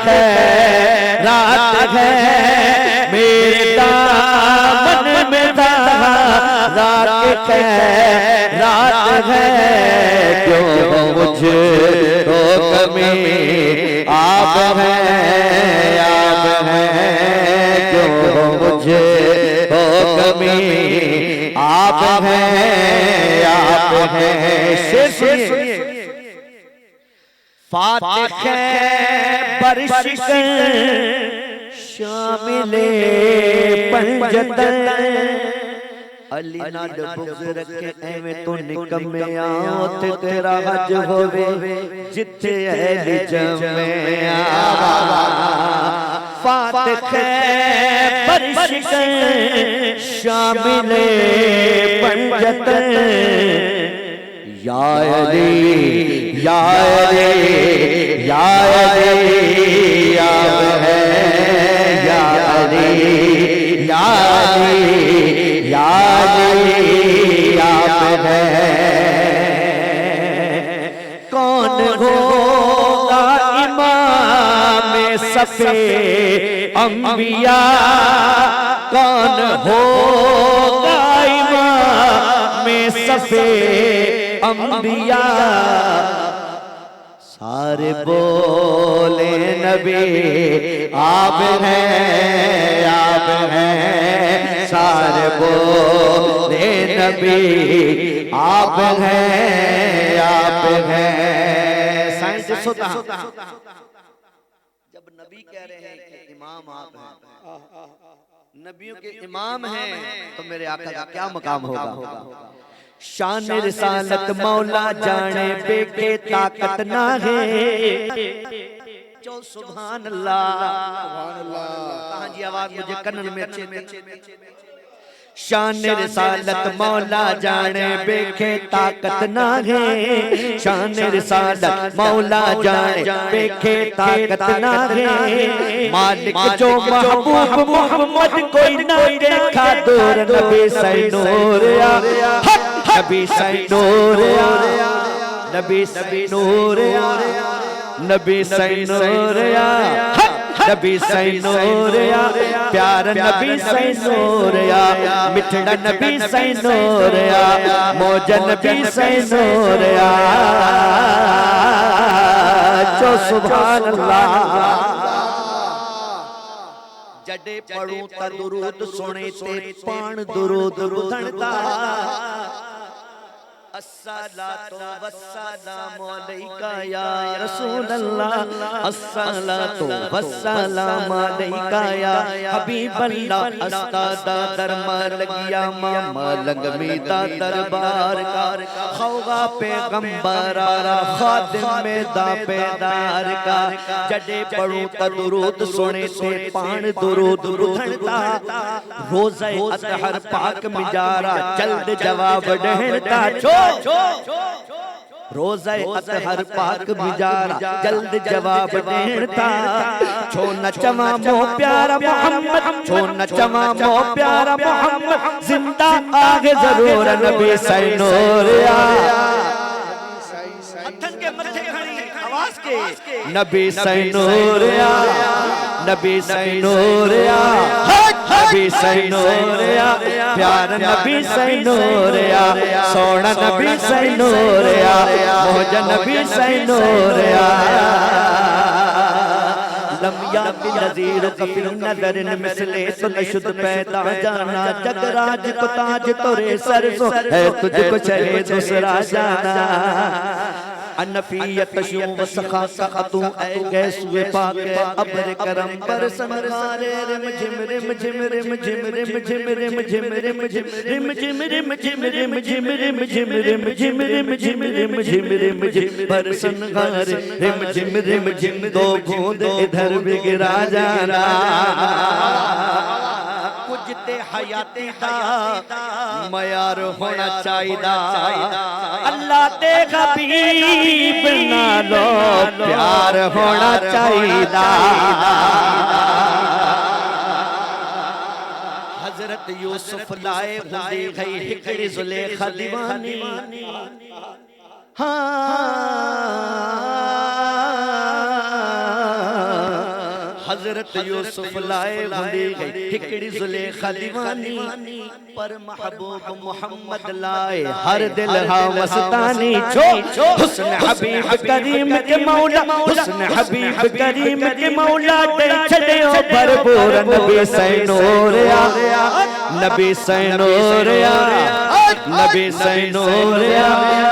है, मेरे दामन में रात है। क्यों मुझको कमी आप हैं, आप हैं क्यों मुझे हो कमी आप हैं, आप हैं। सुनिए फातिह बरशिक शामिले पंजतन अली ना बुग़्ज़ रखे एवें तो निकमे आओ ते तेरा हज होवे जिथे अहली जमे आ। फातिह बरशिक शामिले पंजतन या अली या अली या अली आप है, या अली या अली या अली आप है। कौन होगा इमाम सफे अंबिया, कौन होगा इमाम में सफे अंबिया सारे बोले नबी आप हैं सारे बोले नबी आप हैं साइंस सोता जब नबी कह रहे हैं कि इमाम आप हैं, नबियों के इमाम हैं, तो मेरे आका का क्या मकाम होगा। शान रिसालत मौला जाने बेके ताकत ना है जो सुभान अल्लाह। कहाँ जी आवाज मुझे कन्न में अच्छे शान रिसालत मौला जाने बेके ताकत ना है शान रिसालत मौला जाने बेके ताकत ना है मालिक जो महबूब मोहम्मद कोई ना देखा दूर नबी सैनूरिया नबी सैनूरिया नबी सैनूरिया नबी सैनूरिया नबी सैनूरिया प्यार नबी सैनूरिया मिठड़ा नबी सैनूरिया मौजा नबी सैनूरिया जो सुभान अल्लाह। जडे पढ़ू त दुरूद सुने ते पाण दुरूद बुधणता अस्सलातु वस्सलामु अलैका या रसूल अल्लाह अस्सलातु वस्सलामु अलैका या हबीब अल्लाह अस्तादा दरमा लगिया मामा लंगमीदा दरबार का खौगा पैगंबर आरा खादिम में दा पेदार का जडे पढ़ू त दुरूद सुने ते पाण दुरूद बुधणता रोज़े अतहर पाक मिजारा जल्द जवाब ॾहणता छो रोज़े अतहर पाक मिजारा जल्द जवाब ॾहणता छो न चवा मो प्यारा मोहम्मद छो न चवा मो प्यारा मोहम्मद जिंदा आगे जरूर नबी सैनूरिया हथन के मथे खड़ी आवाज के नबी सैनूरिया नबी सैनूरिया नबी सैनूरिया प्यार नबी सैनूरिया सोना नबी सैनूरिया मौजा नबी सैनूरिया लम्या नज़ीर कफिल नजर मिसले तो नशुद पैदा जाना जगराज को ताज तोरे सर सो है तुझको चले दूसरा जाना अनफियत शूं वसखा सखतू ऐ गैसुए पाक अबर करम पर संगारे रिम झिम रिम झिम रिम झिम रिम झिम रिम झिम रिम झिम रिम झिम रिम झिम रिम झिम रिम झिम रिम झिम रिम झिम रिम झिम रिम झिम पर संगारे रिम झिम रिम झिम दो बूंद इधर भी गिरा जाना कुजते हयाती दा मयार होना चाहिदा अल्लाह दे हबीब नालो प्यार होना चाहिदा। हजरत यूसुफ लाए हुंदी गई हिकड़ी जुलेखा दीवानी हजरत यूसुफ लाए हुंदी गई हिकड़ी जुलेखा दीवानी पर महबूब मोहम्मद लाए हर दिल हा मस्तानी छो हुस्न हबीब करीम के मौला हुस्न हबीब करीम के मौला दे छड़ियो भरपूर नबी सैनूरिया नबी सैनूरिया नबी सैनूरिया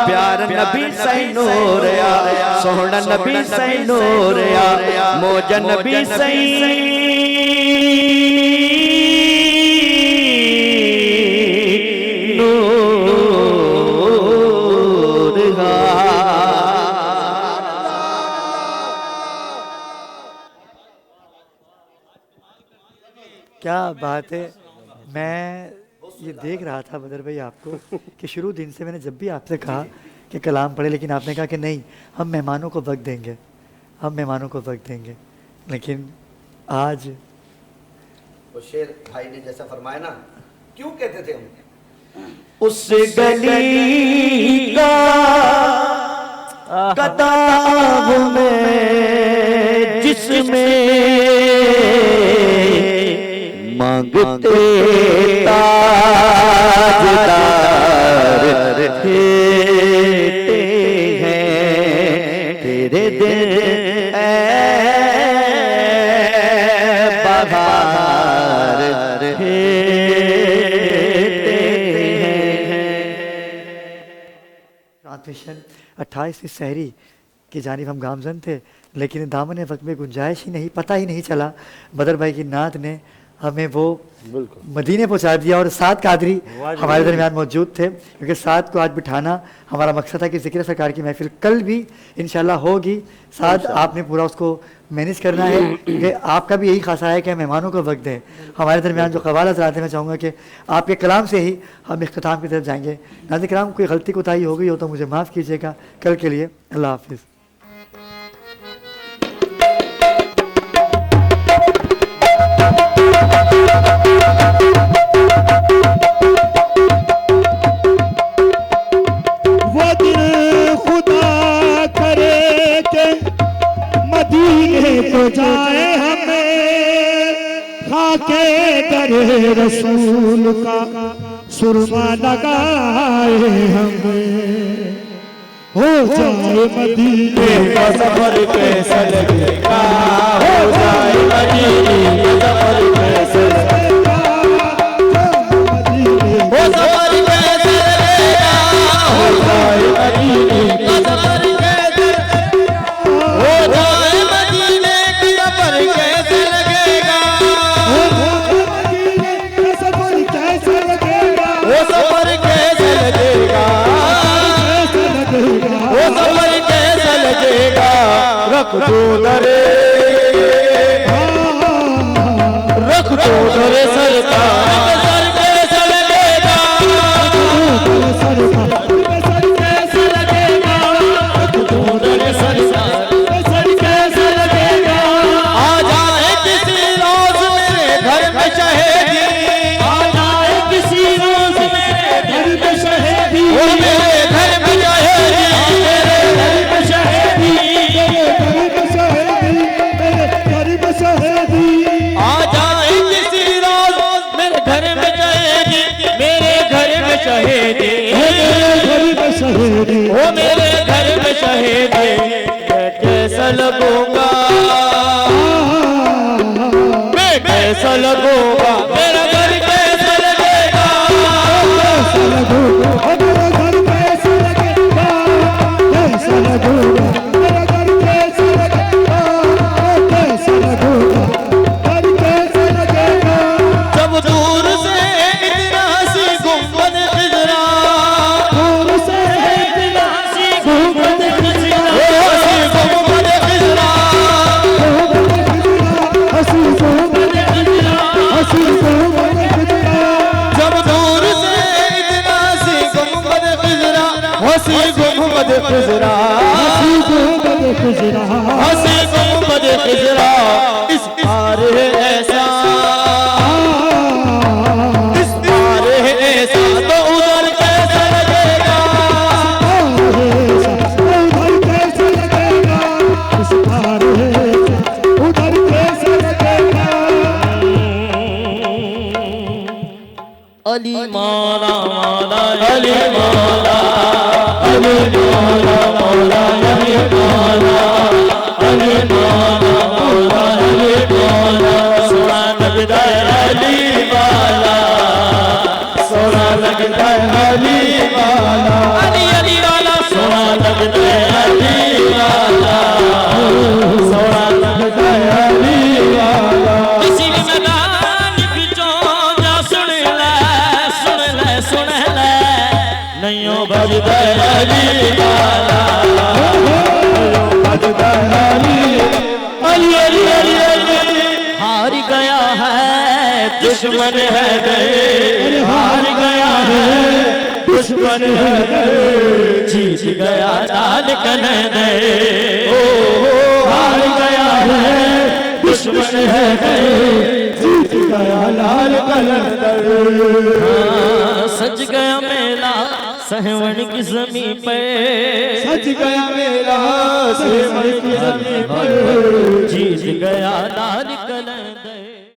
प्यार नबी सैनूरिया सोहना नबी सैनूरिया मौजा नबी क्या बात है। मैं ये देख रहा था बदर भाई आपको कि शुरू दिन से मैंने जब भी आपसे कहा कि कलाम पढ़े, लेकिन आपने कहा कि नहीं हम मेहमानों को वक्त देंगे, हम मेहमानों को वक्त देंगे। लेकिन आज वो शेर भाई ने जैसा फरमाया ना, क्यों कहते थे हम उस गली का कताब में जिसमें मांगते ताजदार फेरते हैं तेरे दिल बहार फेरते हैं। ट्रांसमिशन 28वीं सहरी की जानिब हम गामजन थे, लेकिन दामन वक्त में गुंजाइश ही नहीं, पता ही नहीं चला। बदर भाई की नात ने हमें वो मदीने पहुंचा दिया। और साद कादरी हमारे दरमियान मौजूद थे, क्योंकि साद को आज बिठाना हमारा मकसद था कि ज़िक्र सरकार की महफिल कल भी इंशाल्लाह होगी। साद आपने पूरा उसको मैनेज करना है, कि आपका भी यही खासा है कि मेहमानों को वक्त दें। हमारे दरमियान जो क़वाल हज़रात हैं, मैं चाहूँगा कि आपके कलाम से ही हम इख्तिताम की तरफ जाएंगे। नाज़रीन किराम, कोई गलती कोताही हो गई हो तो मुझे माफ़ कीजिएगा। कल के लिए अल्लाह हाफ़िज़। वो दिन खुदा करे के मदीने को जाए हमें, खाके दरे रसूल का सुरमा लगाए हमें। हो जाए मदीने का सफर कैसा लगेगा, हो जाए मदीने का सफर कैसा लगेगा, हो सफर कैसा लगेगा, हो जाए मदीने का सफर कैसा लगेगा, हो जाए मदीने का सफर कैसा लगेगा, हो मदीने का सफर कैसा लगेगा, हो सफर कैसा लगेगा, वो सफर कैसा लगेगा। रख दो दरे, रख दो दरे सरकार, सर कैसा लगेगा, सर कैसा लगेगा, रख दो दरे सरकार, सर कैसा लगेगा। आ जाए किसी रोज मेरे घर में शहीदी, आ जाए किसी रोज मेरे घर में शहीदी, वो मेरे घर में शहीदी, आ जाए किसी रोज मेरे घर में शहीदी, मेरे घर में शहीदी, वो मेरे घर में शहीदी। मैं कैसा लगूंगा, मैं कैसा लगूंगा, मेरा घर कैसा लगेगा, मेरा घर कैसा लगेगा, कैसा लगूंगा, मेरा घर कैसा लगेगा, कैसा लगूंगा, घर कैसा लगेगा। जब दूर से इतना सी गुंबद खिजरा, दूर से इतना सी गुंबद खिजरा, हसी गुंबद खिजरा, हसी गुंबद खिजरा, हसी गुंबद खिजरा। जब दूर से इतना सी गुंबद खिजरा, हसी गुंबद खिजरा, हसी गुंबद खिजरा, हसी गुंबद खिजरा। इस पार है ऐसा, इस पार है ऐसा, तो उधर कैसा लगेगा, उधर कैसा लगेगा, इस पार है ऐसा, उधर कैसा लगेगा। अली मौला मौला अली मौला, अली मौला मौला अली मौला, अली मौला मौला अली मौला। सोना लगता है अली वाला, सोना लगता है अली वाला, अली अली वाला, सोना लगता है अली वाला, सोना लगता है अली वाला। किसी भी मैदान बिचों जा सुन ले, सुन ले, सुन ले, नहीं हो बजदा अली वाला, बजदा अली, अली अली अली अली। हार गया है दुश्मन है गए, हार गया है दुश्मन है गए, जीत गया लाल कलंदर, ओ हार गया है दुश्मन है गए, जीत गया लाल कलंदर। सज गया मेला सहवन की ज़मीं पे, सज गया मेला सहवन की ज़मीं पर, जीत गया लाल